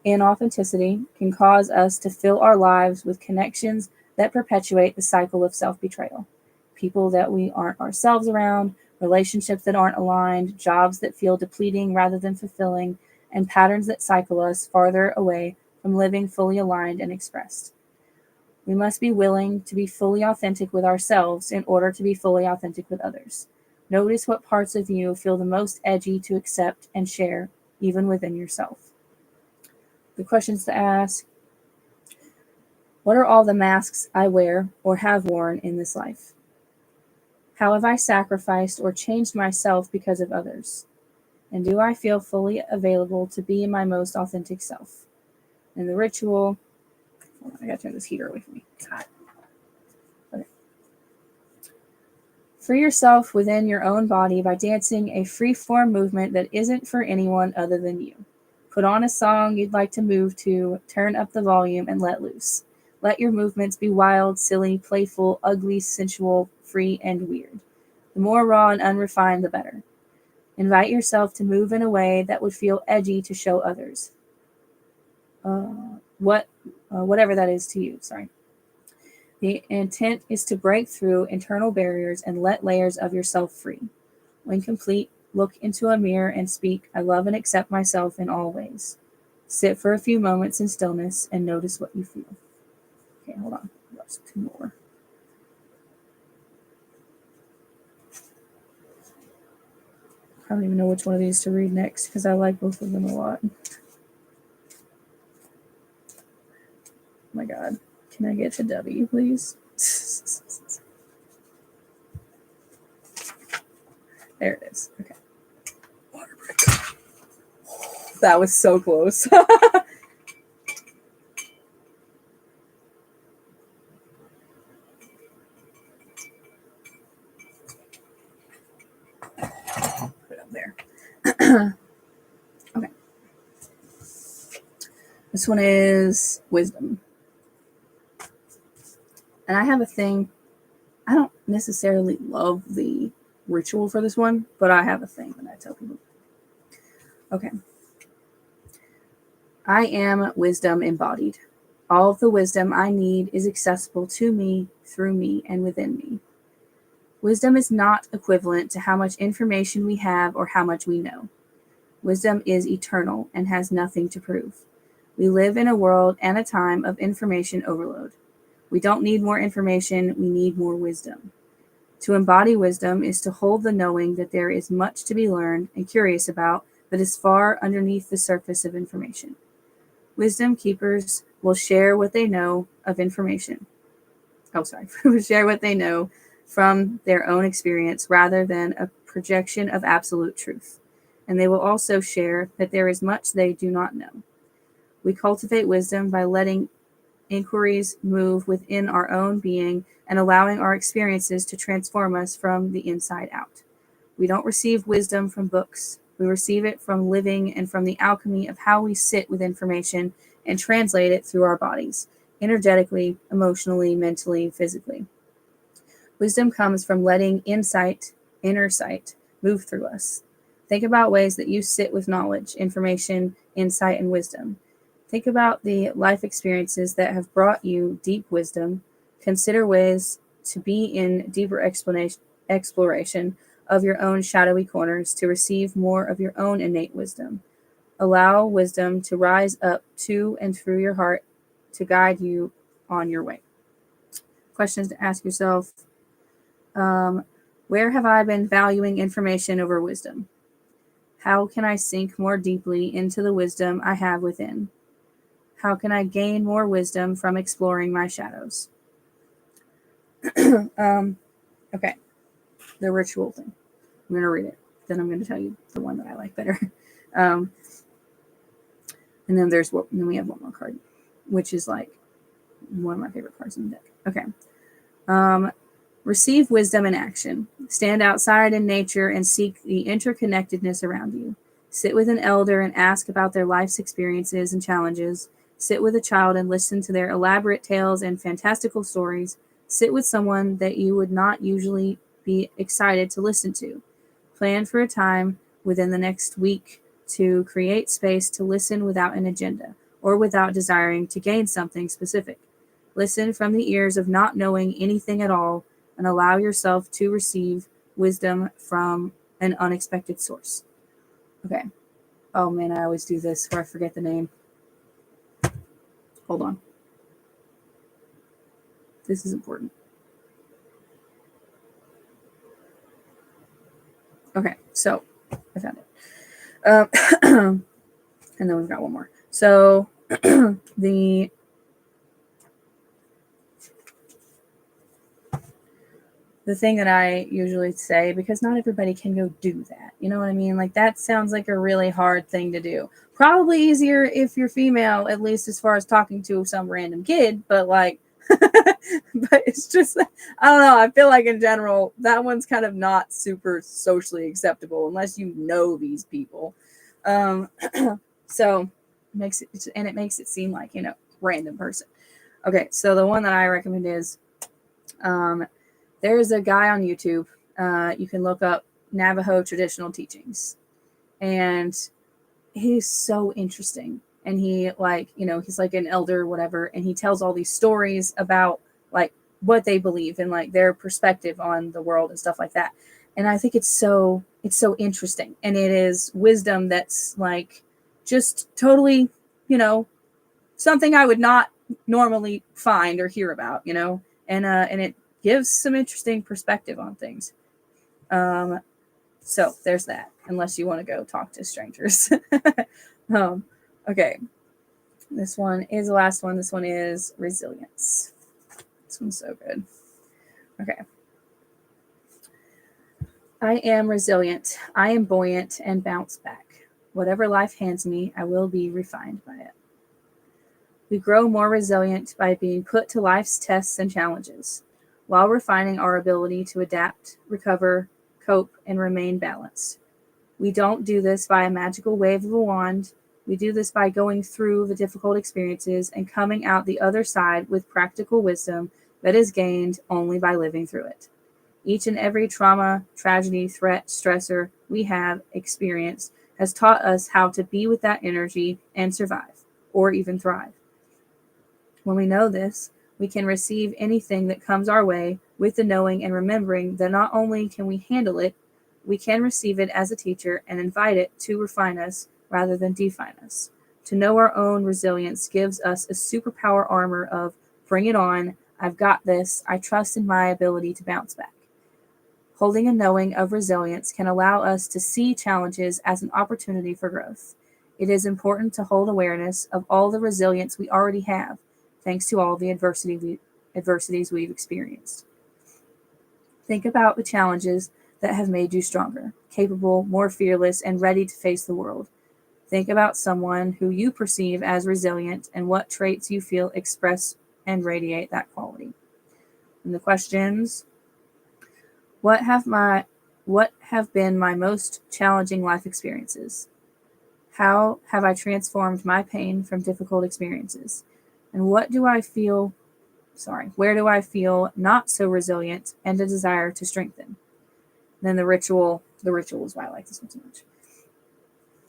Inauthenticity can cause us to fill our lives with connections that perpetuate the cycle of self-betrayal. People that we aren't ourselves around, relationships that aren't aligned, jobs that feel depleting rather than fulfilling, and patterns that cycle us farther away from living fully aligned and expressed. We must be willing to be fully authentic with ourselves in order to be fully authentic with others. Notice what parts of you feel the most edgy to accept and share, even within yourself. The questions to ask: what are all the masks I wear or have worn in this life? How have I sacrificed or changed myself because of others? And do I feel fully available to be my most authentic self? And the ritual, hold on, I gotta turn this heater away from me. God. Okay. Free yourself within your own body by dancing a free-form movement that isn't for anyone other than you. Put on a song you'd like to move to, turn up the volume, and let loose. Let your movements be wild, silly, playful, ugly, sensual, free, and weird. The more raw and unrefined, the better. Invite yourself to move in a way that would feel edgy to show others. Whatever that is to you, sorry. The intent is to break through internal barriers and let layers of yourself free. When complete, look into a mirror and speak, "I love and accept myself in all ways." Sit for a few moments in stillness and notice what you feel. Okay, hold on. There's two more. I don't even know which one of these to read next because I like both of them a lot. Oh my God. Can I get to W, please? There it is. Okay. Water break. That was so close. Put it up there. Okay. This one is wisdom. And I have a thing. I don't necessarily love the ritual for this one, but I have a thing that I tell people. Okay. I am wisdom embodied. All of the wisdom I need is accessible to me, through me, and within me. Wisdom is not equivalent to how much information we have or how much we know. Wisdom is eternal and has nothing to prove. We live in a world and a time of information overload. We don't need more information, we need more wisdom. To embody wisdom is to hold the knowing that there is much to be learned and curious about that is far underneath the surface of information. Wisdom keepers will share what they know of information. Share what they know from their own experience rather than a projection of absolute truth. And they will also share that there is much they do not know. We cultivate wisdom by letting inquiries move within our own being and allowing our experiences to transform us from the inside out. We don't receive wisdom from books. We receive it from living and from the alchemy of how we sit with information and translate it through our bodies, energetically, emotionally, mentally, physically. Wisdom comes from letting insight, inner sight, move through us. Think about ways that you sit with knowledge, information, insight, and wisdom. Think about the life experiences that have brought you deep wisdom. Consider ways to be in deeper exploration of your own shadowy corners to receive more of your own innate wisdom. Allow wisdom to rise up to and through your heart to guide you on your way. Questions to ask yourself. Where have I been valuing information over wisdom? How can I sink more deeply into the wisdom I have within? How can I gain more wisdom from exploring my shadows? Okay, the ritual thing. I'm going to read it. Then I'm going to tell you the one that I like better. And then then we have one more card, which is like one of my favorite cards in the deck. Okay. Receive wisdom in action. Stand outside in nature and seek the interconnectedness around you. Sit with an elder and ask about their life's experiences and challenges. Sit with a child and listen to their elaborate tales and fantastical stories. Sit with someone that you would not usually be excited to listen to. Plan for a time within the next week to create space to listen without an agenda or without desiring to gain something specific. Listen from the ears of not knowing anything at all and allow yourself to receive wisdom from an unexpected source. Okay. Oh man, I always do this where I forget the name. Hold on. This is important. Okay, so I found it. And then we've got one more. So the thing that I usually say, because not everybody can go do that. You know what I mean? Like that sounds like a really hard thing to do. Probably easier if you're female, at least as far as talking to some random kid, but like but it's just I don't know, I feel like in general that one's kind of not super socially acceptable unless you know these people. So it makes it seem like, random person. Okay, so the one that I recommend is there's a guy on YouTube. You can look up Navajo traditional teachings, and he's so interesting. And he he's like an elder, or whatever, and he tells all these stories about like what they believe and like their perspective on the world and stuff like that. And I think it's so interesting, and it is wisdom that's like just totally, something I would not normally find or hear about, and it gives some interesting perspective on things. So there's that, unless you want to go talk to strangers. Okay. This one is the last one. This one is resilience. This one's so good. Okay. I am resilient. I am buoyant and bounce back. Whatever life hands me, I will be refined by it. We grow more resilient by being put to life's tests and challenges, while refining our ability to adapt, recover, cope, and remain balanced. We don't do this by a magical wave of a wand. We do this by going through the difficult experiences and coming out the other side with practical wisdom that is gained only by living through it. Each and every trauma, tragedy, threat, stressor we have experienced has taught us how to be with that energy and survive, or even thrive. When we know this, we can receive anything that comes our way with the knowing and remembering that not only can we handle it, we can receive it as a teacher and invite it to refine us rather than define us. To know our own resilience gives us a superpower armor of bring it on, I've got this, I trust in my ability to bounce back. Holding a knowing of resilience can allow us to see challenges as an opportunity for growth. It is important to hold awareness of all the resilience we already have, thanks to all the adversities we've experienced. Think about the challenges that have made you stronger, capable, more fearless, and ready to face the world. Think about someone who you perceive as resilient and what traits you feel express and radiate that quality. And the questions: What have been my most challenging life experiences? How have I transformed my pain from difficult experiences? And where do I feel not so resilient and a desire to strengthen? Then the ritual is why I like this one so much.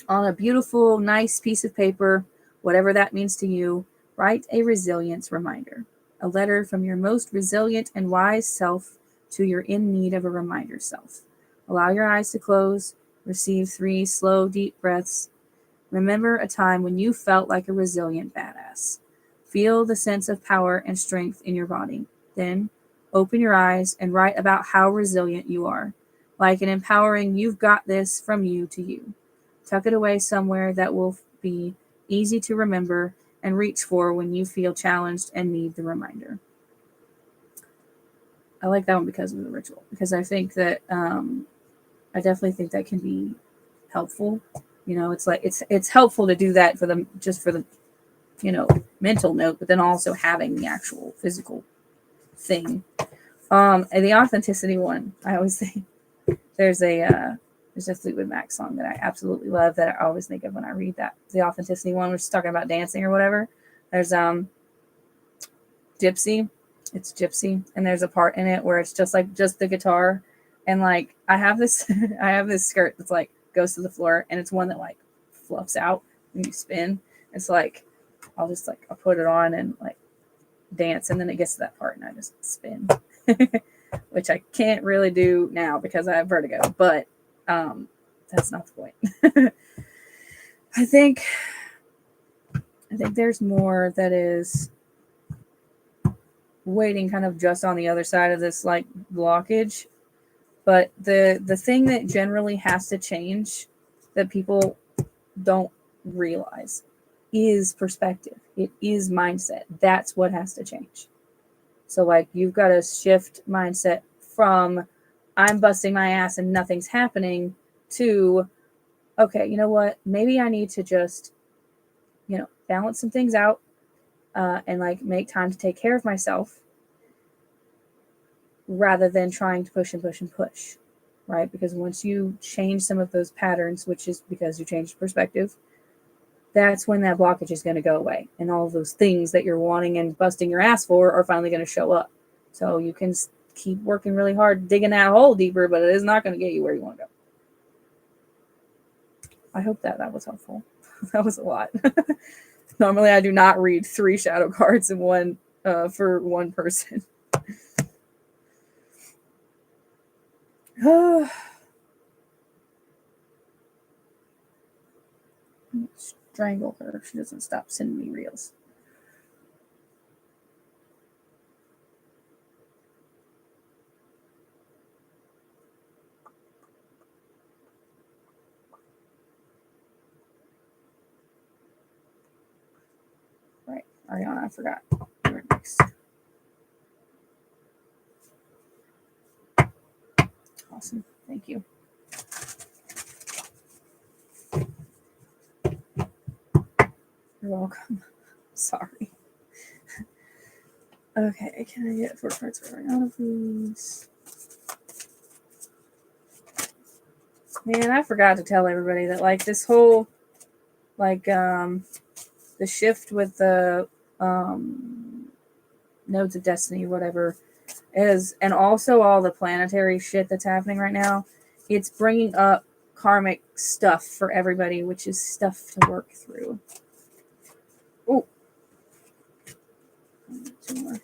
On a beautiful, nice piece of paper, whatever that means to you, write a resilience reminder, a letter from your most resilient and wise self to your in need of a reminder self. Allow your eyes to close, receive 3 slow, deep breaths. Remember a time when you felt like a resilient badass. Feel the sense of power and strength in your body. Then open your eyes and write about how resilient you are, like an empowering "you've got this" from you to you. Tuck it away somewhere that will be easy to remember and reach for when you feel challenged and need the reminder. I like that one because of the ritual. Because I think that I definitely think that can be helpful. You know, it's like it's helpful to do that for them, just for the, you know, mental note, but then also having the actual physical thing. And the authenticity one, I always think there's a Fleetwood Mac song that I absolutely love that I always think of when I read that. The authenticity one, which is talking about dancing or whatever. There's Gypsy. It's Gypsy, and there's a part in it where it's just the guitar, and like I have this I have this skirt that's like goes to the floor, and it's one that like fluffs out when you spin. It's like I'll put it on and like dance, and then it gets to that part and I just spin. Which I can't really do now because I have vertigo, but that's not the point. I think there's more that is waiting kind of just on the other side of this like blockage. But the thing that generally has to change that people don't realize is perspective. It is mindset. That's what has to change. So like you've got to shift mindset from I'm busting my ass and nothing's happening to, okay, you know what? Maybe I need to just, you know, balance some things out and like make time to take care of myself rather than trying to push and push and push, right? Because once you change some of those patterns, which is because you changed perspective, that's when that blockage is going to go away. And all of those things that you're wanting and busting your ass for are finally going to show up. So you can keep working really hard, digging that hole deeper, but it is not going to get you where you want to go. I hope that was helpful. That was a lot. Normally I do not read 3 shadow cards in one for one person. Strangle her if she doesn't stop sending me reels. Right, Ariana, I forgot. You're next. Awesome, thank you. You're welcome. Sorry. Okay, can I get 4 cards for Ariana, please? Man, I forgot to tell everybody that like this whole like the shift with the nodes of destiny, whatever, is, and also all the planetary shit that's happening right now, it's bringing up karmic stuff for everybody, which is stuff to work through. Oh, 2 more.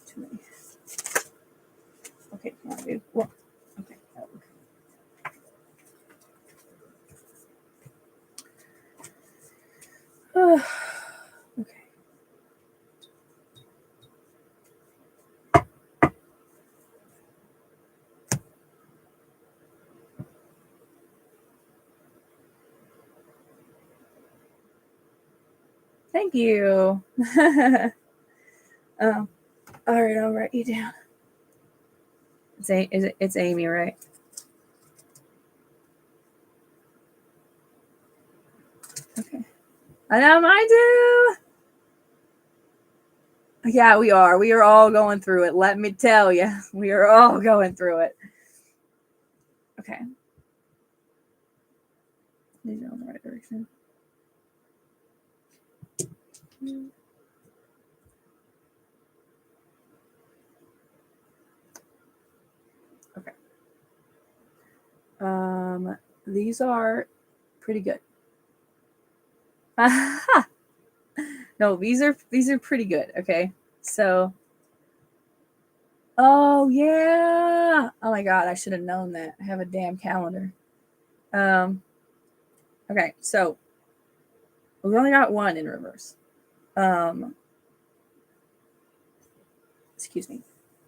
Too many. Okay, come on, dude. Whoa. Okay. Okay. Thank you. All right, I'll write you down. It's Amy, right? Okay. I know, I do. Yeah, we are. We are all going through it. Let me tell you, we are all going through it. Okay. These are in the right direction. Okay. These are pretty good. No, these are pretty good. Okay, so. Oh yeah. Oh my god, I should have known that. I have a damn calendar. Okay, so we only got one in reverse. Excuse me.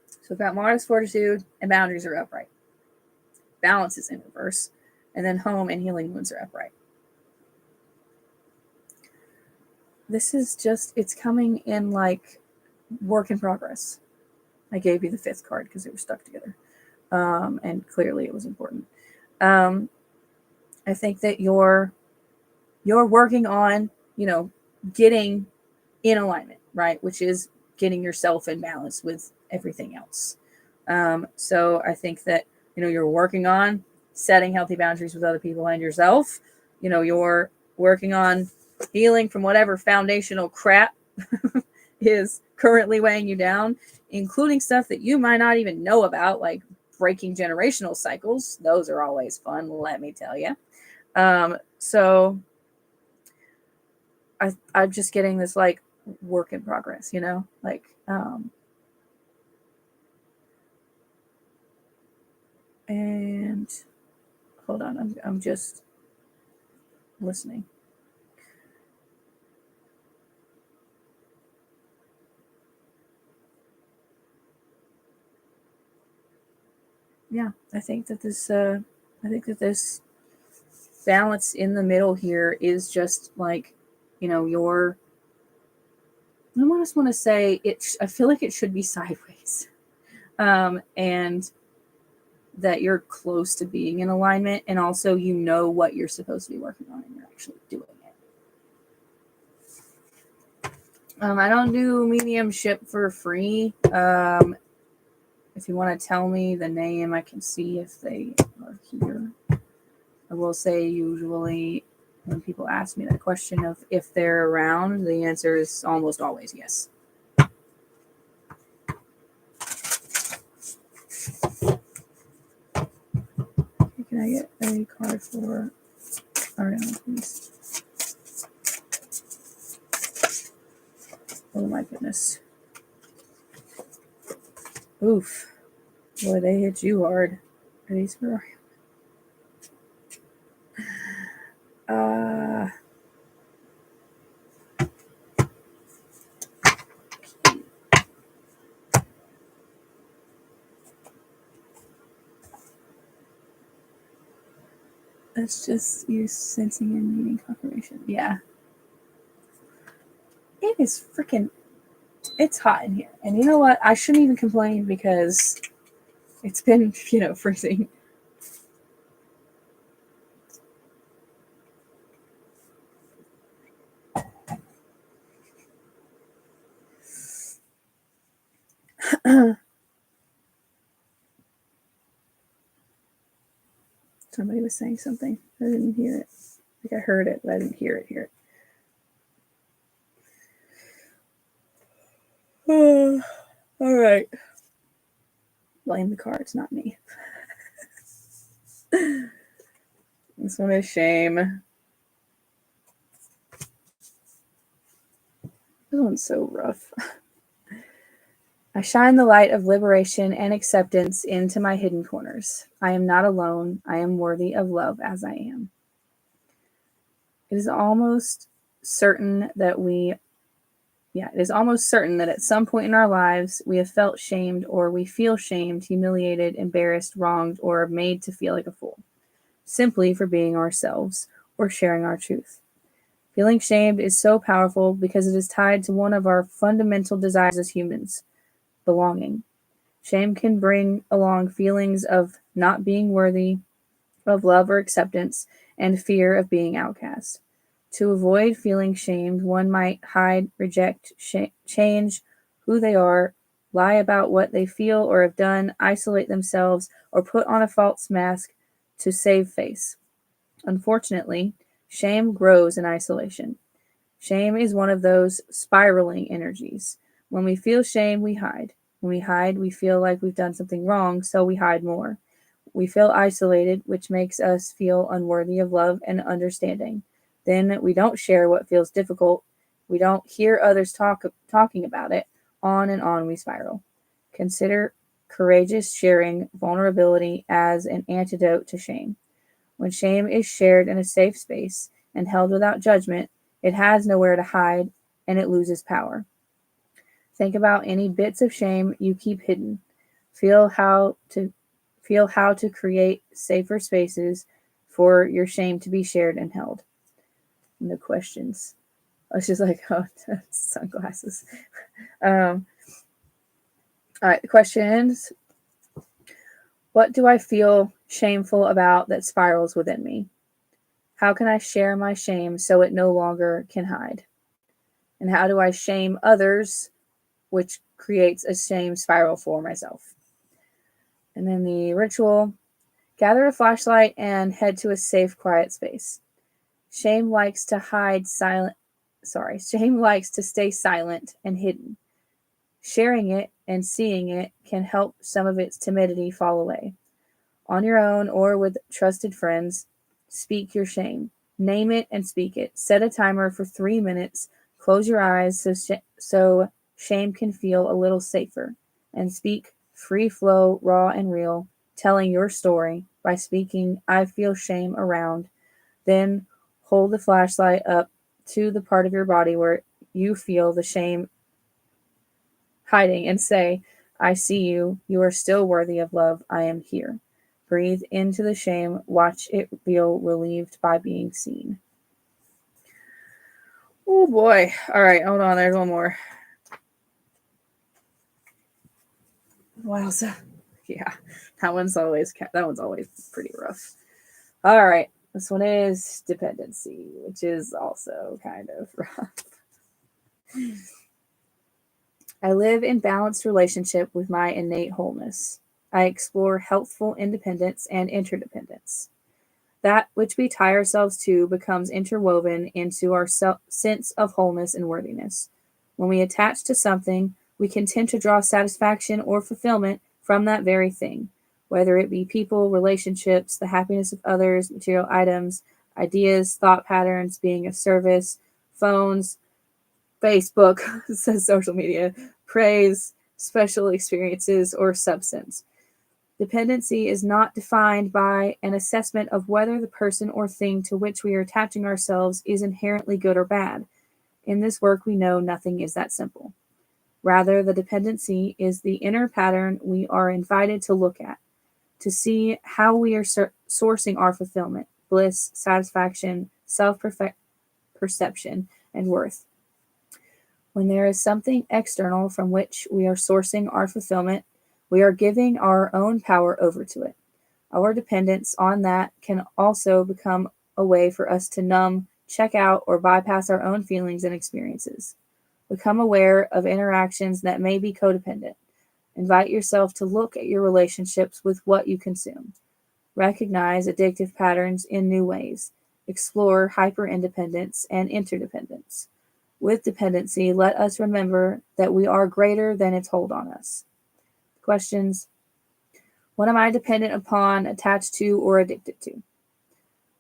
So we've got modest fortitude and boundaries are upright. Balance is in reverse. And then home and healing wounds are upright. This is just, it's coming in like work in progress. I gave you the 5th card because they were stuck together. And clearly it was important. I think that you're working on, getting in alignment, right? Which is getting yourself in balance with everything else. So I think that, you're working on setting healthy boundaries with other people and yourself. You're working on healing from whatever foundational crap is currently weighing you down, including stuff that you might not even know about, like breaking generational cycles. Those are always fun, let me tell you. So I'm just getting this like work in progress, and hold on, I'm just listening. Yeah, I think that this balance in the middle here is just like, I almost want to say I feel like it should be sideways. And that you're close to being in alignment, and also what you're supposed to be working on and you're actually doing it. I don't do mediumship for free. If you want to tell me the name, I can see if they are here. I will say usually when people ask me that question of if they're around, the answer is almost always yes. Can I get a card for Ariana, please? Oh my goodness. Oof. Boy, they hit you hard. Are these for Ariana? That's just you sensing and needing confirmation. Yeah. It is freaking, it's hot in here. And you know what? I shouldn't even complain because it's been, freezing. Somebody was saying something. I didn't hear it. Like I heard it, but I didn't hear it. All right. Blame the cards, not me. This one is shame. This one's so rough. I shine the light of liberation and acceptance into my hidden corners. I am not alone. I am worthy of love as I am. It is almost certain that at some point in our lives we have felt shamed, or we feel shamed, humiliated, embarrassed, wronged, or made to feel like a fool, simply for being ourselves or sharing our truth. Feeling shamed is so powerful because it is tied to one of our fundamental desires as humans: belonging. Shame can bring along feelings of not being worthy of love or acceptance, and fear of being outcast. To avoid feeling shamed, one might hide, reject, change who they are, lie about what they feel or have done, isolate themselves, or put on a false mask to save face. Unfortunately, shame grows in isolation. Shame is one of those spiraling energies. When we feel shame, we hide. When we hide, we feel like we've done something wrong, so we hide more. We feel isolated, which makes us feel unworthy of love and understanding. Then we don't share what feels difficult. We don't hear others talking about it. On and on we spiral. Consider courageous sharing vulnerability as an antidote to shame. When shame is shared in a safe space and held without judgment, it has nowhere to hide and it loses power. Think about any bits of shame you keep hidden. Feel how to create safer spaces for your shame to be shared and held. No questions. I was just like, oh, sunglasses. All right, questions. What do I feel shameful about that spirals within me? How can I share my shame so it no longer can hide? And how do I shame others, which creates a shame spiral for myself? And then the ritual. Gather a flashlight and head to a safe, quiet space. Shame likes to stay silent and hidden. Sharing it and seeing it can help some of its timidity fall away. On your own or with trusted friends, speak your shame. Name it and speak it. Set a timer for 3 minutes. Close your eyes so shame can feel a little safer. And speak free flow, raw and real, telling your story by speaking I feel shame around. Then hold the flashlight up to the part of your body where you feel the shame hiding and say, I see you. You are still worthy of love. I am here. Breathe into the shame. Watch it feel relieved by being seen. Oh boy. All right, hold on. There's one more. Wow. So, yeah, that one's always pretty rough. All right. This one is dependency, which is also kind of rough. I live in balanced relationship with my innate wholeness. I explore healthful independence and interdependence. That which we tie ourselves to becomes interwoven into our sense of wholeness and worthiness. When we attach to something, we can tend to draw satisfaction or fulfillment from that very thing, whether it be people, relationships, the happiness of others, material items, ideas, thought patterns, being of service, phones, Facebook, says social media, praise, special experiences, or substance. Dependency is not defined by an assessment of whether the person or thing to which we are attaching ourselves is inherently good or bad. In this work, we know nothing is that simple. Rather, the dependency is the inner pattern we are invited to look at, to see how we are sourcing our fulfillment, bliss, satisfaction, self-perception, and worth. When there is something external from which we are sourcing our fulfillment, we are giving our own power over to it. Our dependence on that can also become a way for us to numb, check out, or bypass our own feelings and experiences. Become aware of interactions that may be codependent. Invite yourself to look at your relationships with what you consume. Recognize addictive patterns in new ways. Explore hyper-independence and interdependence. With dependency, let us remember that we are greater than its hold on us. Questions. What am I dependent upon, attached to, or addicted to?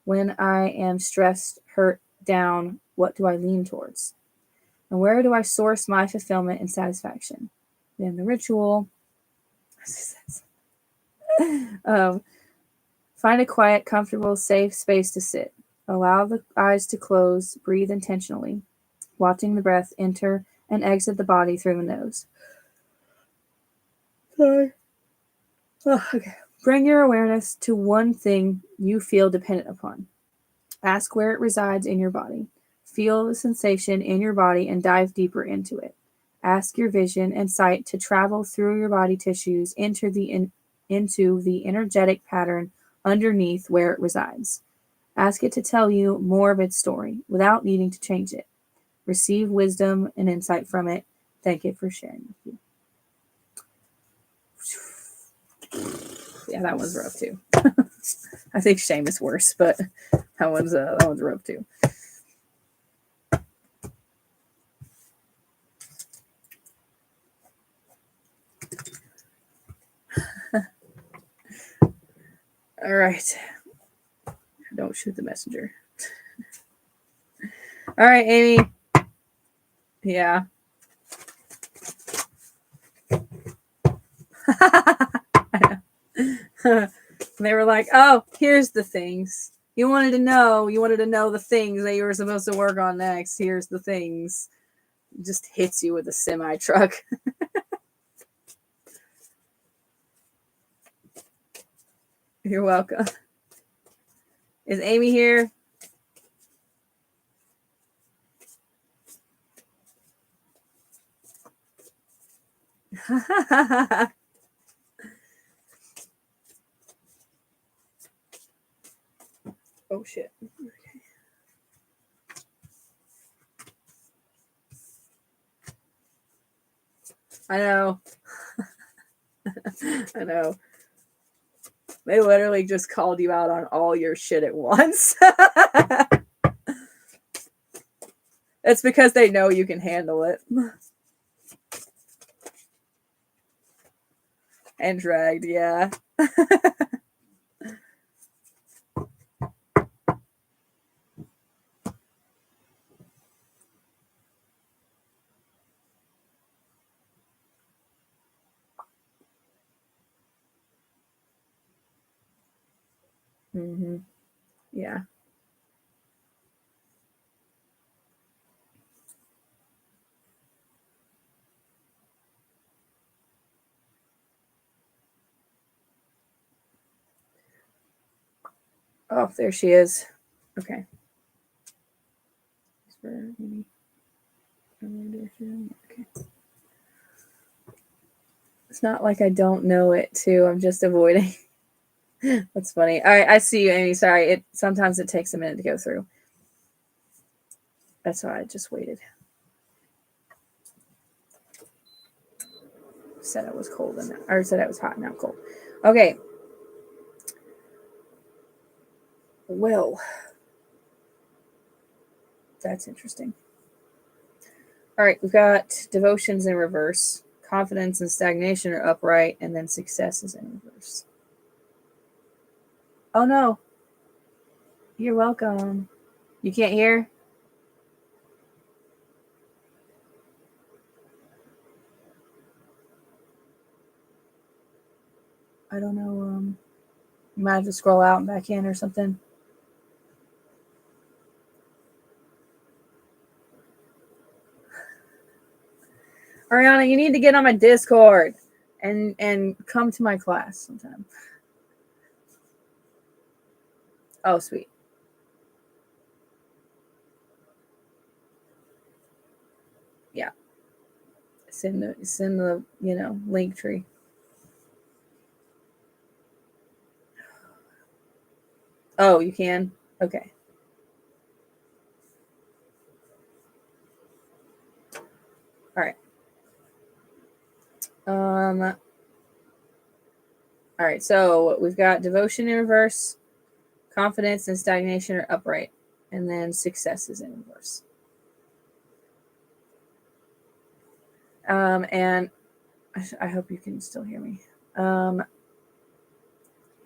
When I am stressed, hurt, down, what do I lean towards? And where do I source my fulfillment and satisfaction? Then the ritual. Find a quiet, comfortable, safe space to sit. Allow the eyes to close. Breathe intentionally, watching the breath enter and exit the body through the nose. Sorry. Oh, okay. Bring your awareness to one thing you feel dependent upon. Ask where it resides in your body. Feel the sensation in your body and dive deeper into it. Ask your vision and sight to travel through your body tissues into the energetic pattern underneath where it resides. Ask it to tell you more of its story without needing to change it. Receive wisdom and insight from it. Thank it for sharing with you. Yeah, that one's rough too. I think shame is worse, but that one's rough too. All right. Don't shoot the messenger. All right, Amy. Yeah. They were like, oh, here's the things. You wanted to know the things that you were supposed to work on next. Here's the things. Just hits you with a semi truck. You're welcome. Is Amy here? Oh shit. Okay. I know. I know. They literally just called you out on all your shit at once. It's because they know you can handle it. And dragged, yeah. Mm-hmm. Yeah. Oh, there she is. Okay. Okay. It's not like I don't know it too. I'm just avoiding. That's funny. All right, I see you, Amy. Sorry. Sometimes it takes a minute to go through. That's why I just waited. Said it was cold and or said it was hot, now cold. Okay. Well, that's interesting. All right, we've got devotions in reverse, confidence and stagnation are upright, and then success is in reverse. Oh no. You're welcome. You can't hear? I don't know. You might have to scroll out and back in or something. Ariana, you need to get on my Discord and come to my class sometime. Oh, sweet. Yeah. Send the link tree. Oh, you can? Okay. All right. All right, so we've got devotion in reverse, confidence and stagnation are upright, and then success is in reverse. And I hope you can still hear me. I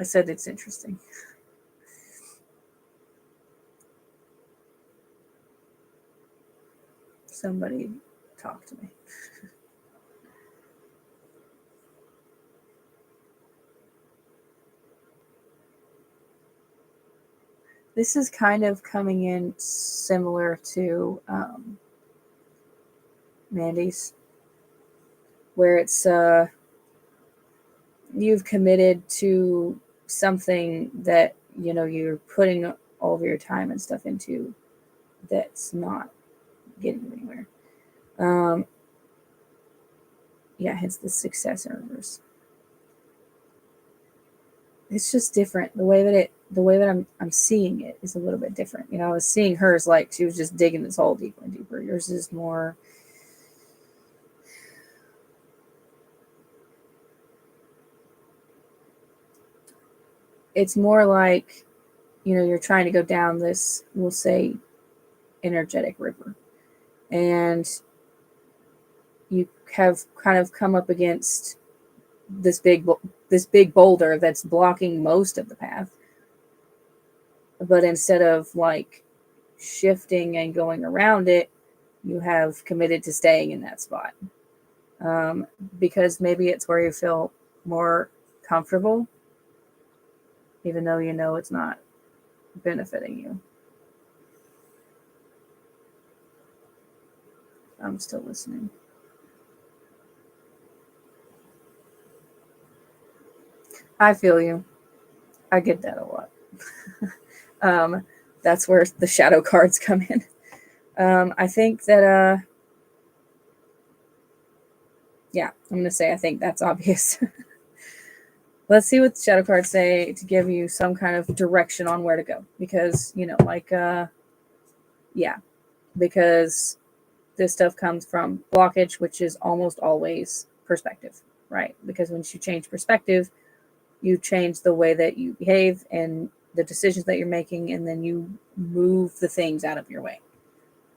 said it's interesting. Somebody talk to me. This is kind of coming in similar to Mandy's, where it's you've committed to something that you're putting all of your time and stuff into that's not getting anywhere. Yeah, hence the success in reverse. It's just different. The way that I'm seeing it is a little bit different. I was seeing hers like she was just digging this hole deeper and deeper. Yours is more. It's more like, you're trying to go down this, we'll say, energetic river, and you have kind of come up against this big boulder that's blocking most of the path. But instead of like shifting and going around it, you have committed to staying in that spot, because maybe it's where you feel more comfortable, even though it's not benefiting you. I'm still listening. I feel you. I get that a lot. That's where the shadow cards come in. I think that, yeah, I'm going to say I think that's obvious. Let's see what the shadow cards say to give you some kind of direction on where to go. Because, yeah, because this stuff comes from blockage, which is almost always perspective, right? Because once you change perspective, you change the way that you behave and the decisions that you're making, and then you move the things out of your way.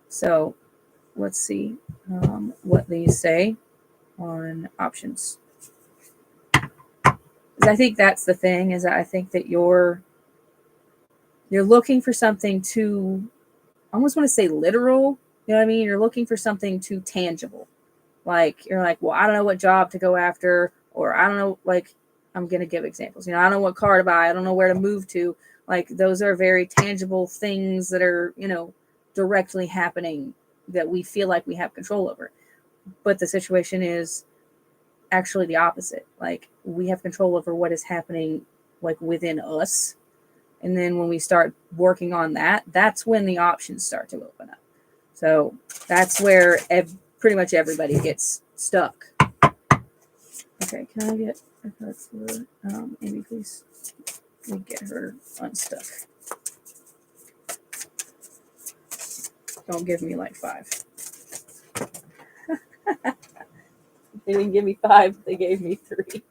So let's see what these say on options. I think that's the thing, is that I think that you're looking for something too, I almost want to say literal. You know what I mean? You're looking for something too tangible. Like, you're like, well, I don't know what job to go after, or I don't know, like, I'm going to give examples. I don't know what car to buy. I don't know where to move to. Like, those are very tangible things that are, directly happening that we feel like we have control over. But the situation is actually the opposite. Like, we have control over what is happening, like, within us. And then when we start working on that, that's when the options start to open up. So that's where pretty much everybody gets stuck. Okay, can I get a card for Amy, please? Let me get her unstuck. Don't give me like 5. They didn't give me 5, they gave me 3.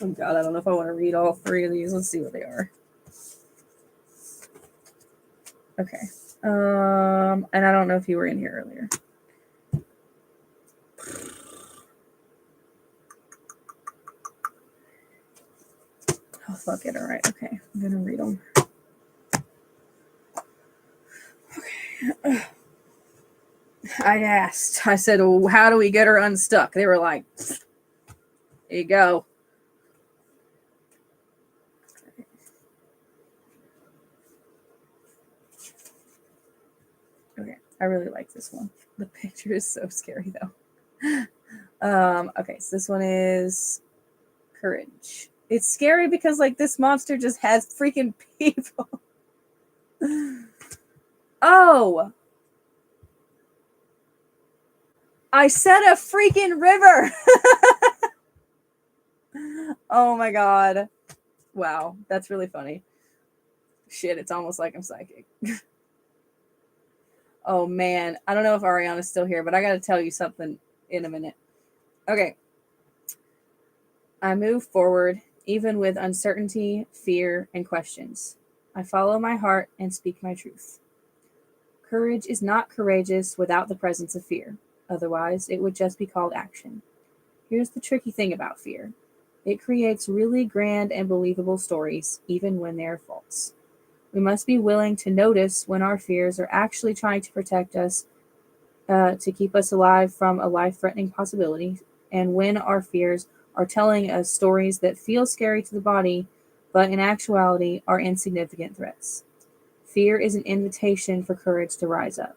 Oh God, I don't know if I want to read all 3 of these. Let's see what they are. Okay. And I don't know if you were in here earlier. Oh, fuck it. All right. Okay. I'm going to read them. Okay. I asked. I said, well, how do we get her unstuck? They were like, there you go. Okay. I really like this one. The picture is so scary, though. Okay. So this one is courage. It's scary because, like, this monster just has freaking people. Oh! I said a freaking river! Oh my God. Wow. That's really funny. Shit, it's almost like I'm psychic. Oh man. I don't know if Ariana's still here, but I gotta tell you something in a minute. Okay. I move forward, even with uncertainty, fear, and questions. I follow my heart and speak my truth. Courage is not courageous without the presence of fear. Otherwise, it would just be called action. Here's the tricky thing about fear. It creates really grand and believable stories, even when they're false. We must be willing to notice when our fears are actually trying to protect us, to keep us alive from a life-threatening possibility, and when our fears are telling us stories that feel scary to the body, but in actuality are insignificant threats. Fear is an invitation for courage to rise up.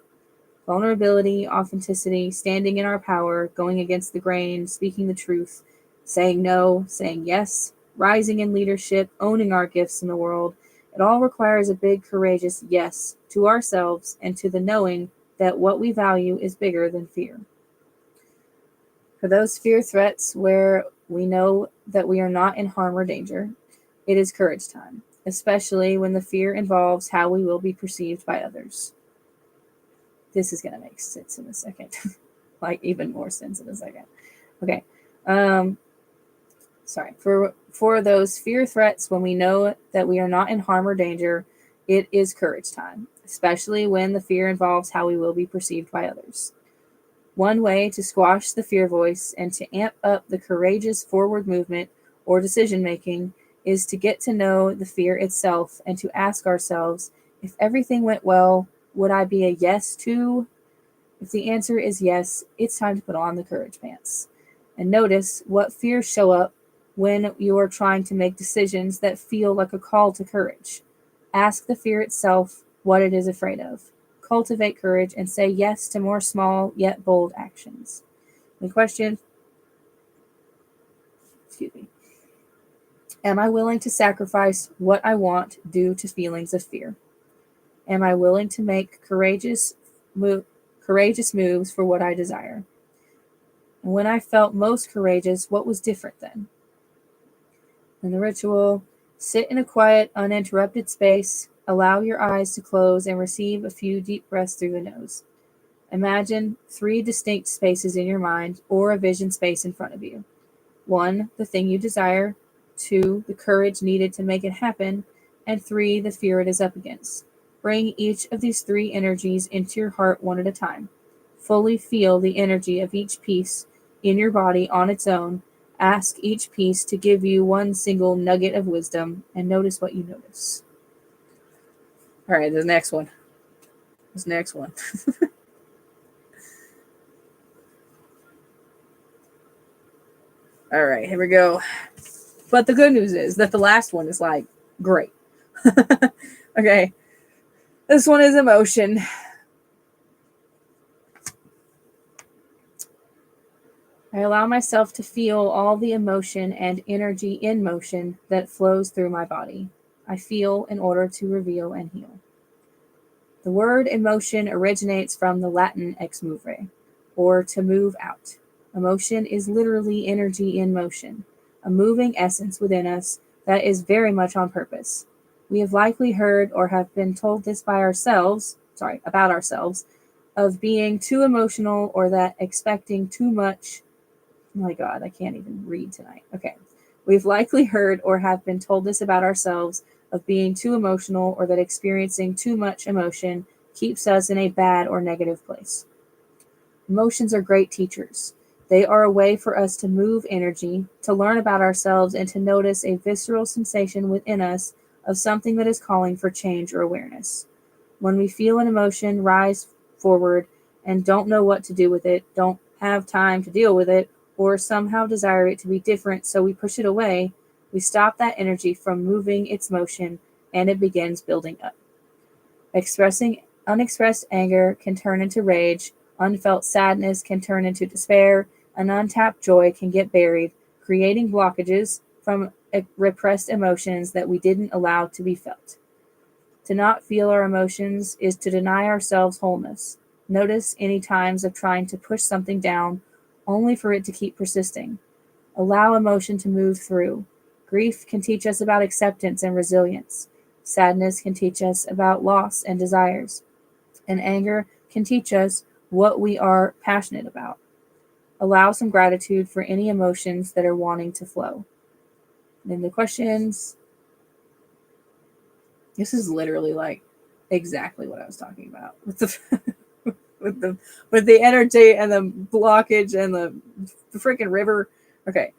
Vulnerability, authenticity, standing in our power, going against the grain, speaking the truth, saying no, saying yes, rising in leadership, owning our gifts in the world. It all requires a big, courageous yes to ourselves and to the knowing that what we value is bigger than fear. For those fear threats where we know that we are not in harm or danger, it is courage time, especially when the fear involves how we will be perceived by others. This is going to make sense in a second. Like, even more sense in a second. Okay. Sorry. For those fear threats, when we know that we are not in harm or danger, it is courage time, especially when the fear involves how we will be perceived by others. One way to squash the fear voice and to amp up the courageous forward movement or decision making is to get to know the fear itself and to ask ourselves, if everything went well, would I be a yes to? If the answer is yes, it's time to put on the courage pants. And notice what fears show up when you are trying to make decisions that feel like a call to courage. Ask the fear itself what it is afraid of. Cultivate courage and say yes to more small yet bold actions. The question, excuse me. Am I willing to sacrifice what I want due to feelings of fear? Am I willing to make courageous moves for what I desire? And when I felt most courageous, what was different then? In the ritual, sit in a quiet, uninterrupted space. Allow your eyes to close and receive a few deep breaths through the nose. Imagine 3 distinct spaces in your mind or a vision space in front of you. 1, the thing you desire. 2, the courage needed to make it happen. And 3, the fear it is up against. Bring each of these 3 energies into your heart one at a time. Fully feel the energy of each piece in your body on its own. Ask each piece to give you one single nugget of wisdom and notice what you notice. All right, the next one. This next one. All right, here we go. But the good news is that the last one is like great. Okay, this one is emotion. I allow myself to feel all the emotion and energy in motion that flows through my body. I feel in order to reveal and heal. The word emotion originates from the Latin ex movere, or to move out. Emotion is literally energy in motion, a moving essence within us that is very much on purpose. We have likely heard or have been told this about ourselves, of being too emotional or that expecting too much. Oh my God, I can't even read tonight. Okay. We've likely heard or have been told this about ourselves of being too emotional or that experiencing too much emotion keeps us in a bad or negative place. Emotions are great teachers. They are a way for us to move energy, to learn about ourselves, and to notice a visceral sensation within us of something that is calling for change or awareness. When we feel an emotion rise forward and don't know what to do with it, don't have time to deal with it, or somehow desire it to be different, so we push it away, we stop that energy from moving its motion and it begins building up. Expressing unexpressed anger can turn into rage, unfelt sadness can turn into despair, and untapped joy can get buried, creating blockages from repressed emotions that we didn't allow to be felt. To not feel our emotions is to deny ourselves wholeness. Notice any times of trying to push something down only for it to keep persisting. Allow emotion to move through. Grief can teach us about acceptance and resilience. Sadness can teach us about loss and desires. And anger can teach us what we are passionate about. Allow some gratitude for any emotions that are wanting to flow. Then the questions. This is literally like exactly what I was talking about with the with the energy and the blockage and the freaking river. Okay.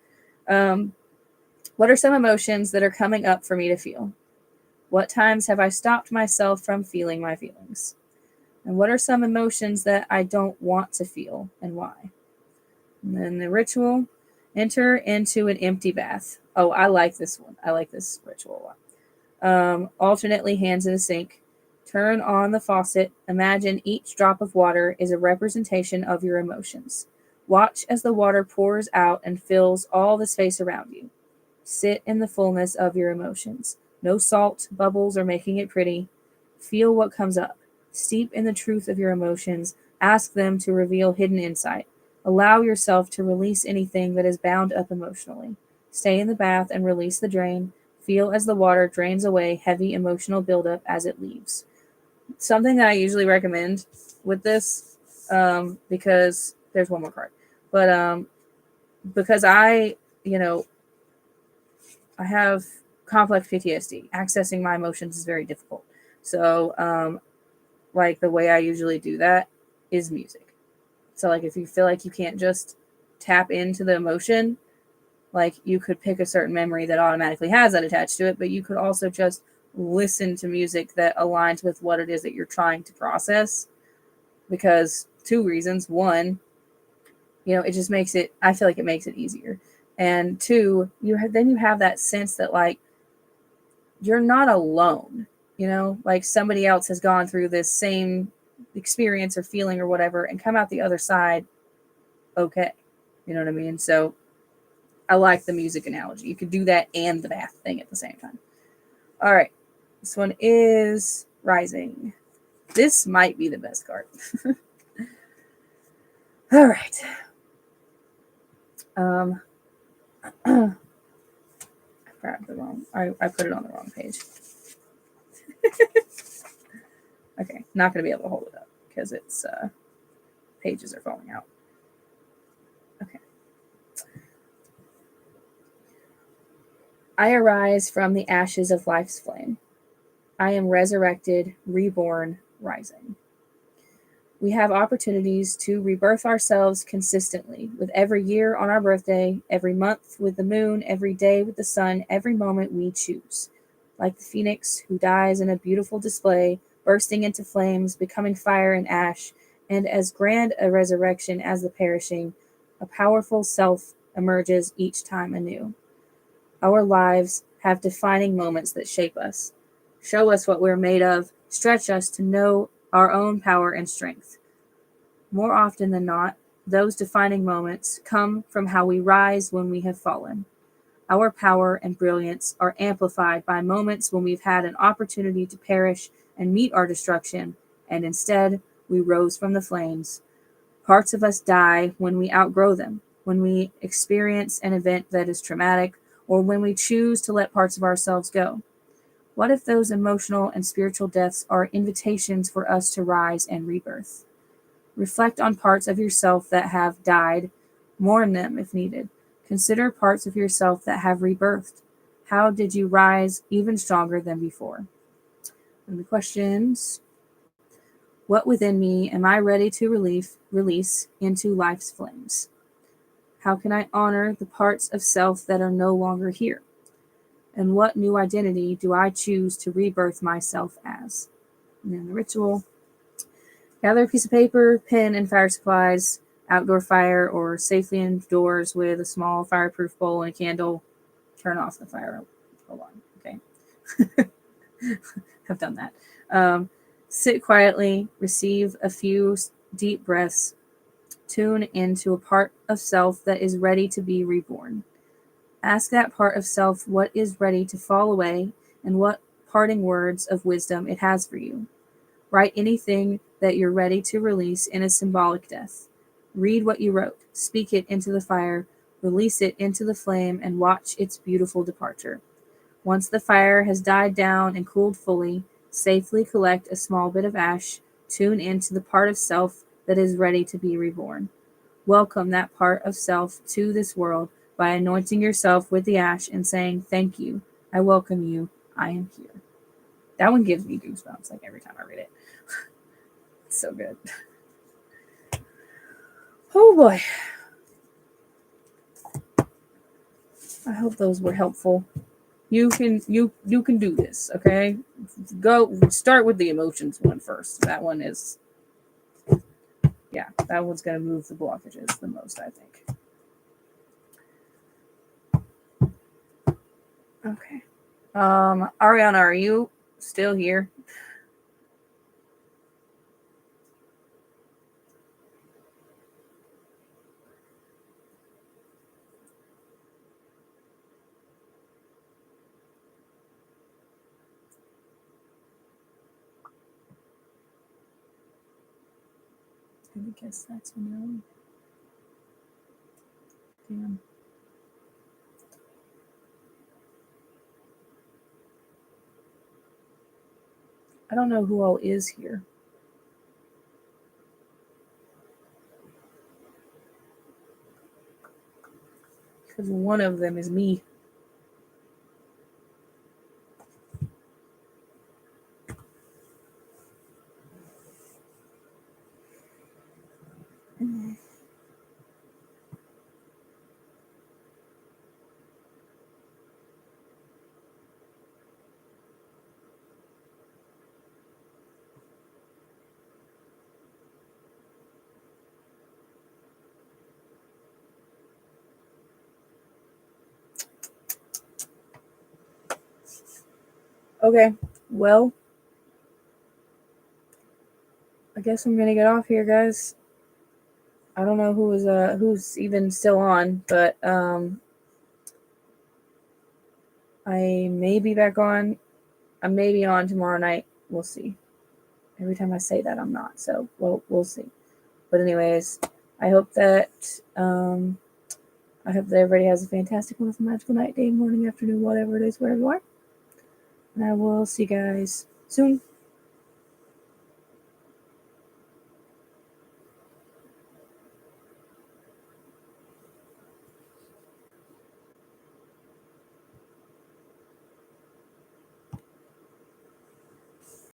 What are some emotions that are coming up for me to feel? What times have I stopped myself from feeling my feelings? And what are some emotions that I don't want to feel and why? And then the ritual, enter into an empty bath. Oh, I like this one. I like this ritual a lot. Alternately hands in a sink. Turn on the faucet. Imagine each drop of water is a representation of your emotions. Watch as the water pours out and fills all the space around you. Sit in the fullness of your emotions. No salt, bubbles, or making it pretty. Feel what comes up. Steep in the truth of your emotions. Ask them to reveal hidden insight. Allow yourself to release anything that is bound up emotionally. Stay in the bath and release the drain. Feel as the water drains away heavy emotional buildup as it leaves. Something that I usually recommend with this, because there's one more card, but because I have complex PTSD. Accessing my emotions is very difficult. So, like the way I usually do that is music. So, like if you feel like you can't just tap into the emotion, like you could pick a certain memory that automatically has that attached to it, but you could also just listen to music that aligns with what it is that you're trying to process. Because 2 reasons. One, it just makes it, I feel like it makes it easier. And 2, then you have that sense that like you're not alone, like somebody else has gone through this same experience or feeling or whatever and come out the other side okay. You know what I mean? So I like the music analogy. You could do that and the bath thing at the same time. All right. This one is Rising. This might be the best card. All right. I grabbed the wrong. I put it on the wrong page. Okay, not gonna be able to hold it up because it's pages are falling out. Okay. I arise from the ashes of life's flame. I am resurrected, reborn, rising. We have opportunities to rebirth ourselves consistently, with every year on our birthday, every month with the moon, every day with the sun, every moment we choose. Like the phoenix who dies in a beautiful display, bursting into flames, becoming fire and ash, and as grand a resurrection as the perishing, a powerful self emerges each time anew. Our lives have defining moments that shape us, show us what we're made of, stretch us to know our own power and strength. More often than not, those defining moments come from how we rise when we have fallen. Our power and brilliance are amplified by moments when we've had an opportunity to perish and meet our destruction, and instead we rose from the flames. Parts of us die when we outgrow them, when we experience an event that is traumatic, or when we choose to let parts of ourselves go. What if those emotional and spiritual deaths are invitations for us to rise and rebirth? Reflect on parts of yourself that have died, mourn them if needed. Consider parts of yourself that have rebirthed. How did you rise even stronger than before? And the questions: what within me am I ready to release into life's flames? How can I honor the parts of self that are no longer here? And what new identity do I choose to rebirth myself as? And then the ritual: gather a piece of paper, pen, and fire supplies, outdoor fire, or safely indoors with a small fireproof bowl and a candle. Turn off the fire alarm. Okay. I've done that. Sit quietly, receive a few deep breaths, tune into a part of self that is ready to be reborn. Ask that part of self what is ready to fall away and what parting words of wisdom it has for you. Write anything that you're ready to release in a symbolic death. Read what you wrote, speak it into the fire, release it into the flame, and watch its beautiful departure. Once the fire has died down and cooled fully, safely collect a small bit of ash, tune into the part of self that is ready to be reborn. Welcome that part of self to this world by anointing yourself with the ash and saying, "Thank you. I welcome you. I am here." That one gives me goosebumps like every time I read it. It's so good. Oh boy. I hope those were helpful. You can do this, okay? Go start with the emotions one first. That one is, yeah, that one's gonna move the blockages the most, I think. Okay. Ariana, are you still here? I guess that's a no. Damn. I don't know who all is here. Because one of them is me. Okay. Well, I guess I'm gonna get off here, guys. I don't know who's even still on, but I may be back on. I may be on tomorrow night. We'll see. Every time I say that, I'm not. So we'll see. But anyways, I hope that everybody has a fantastic, wonderful, magical night, day, morning, afternoon, whatever it is, wherever you are. And I will see you guys soon.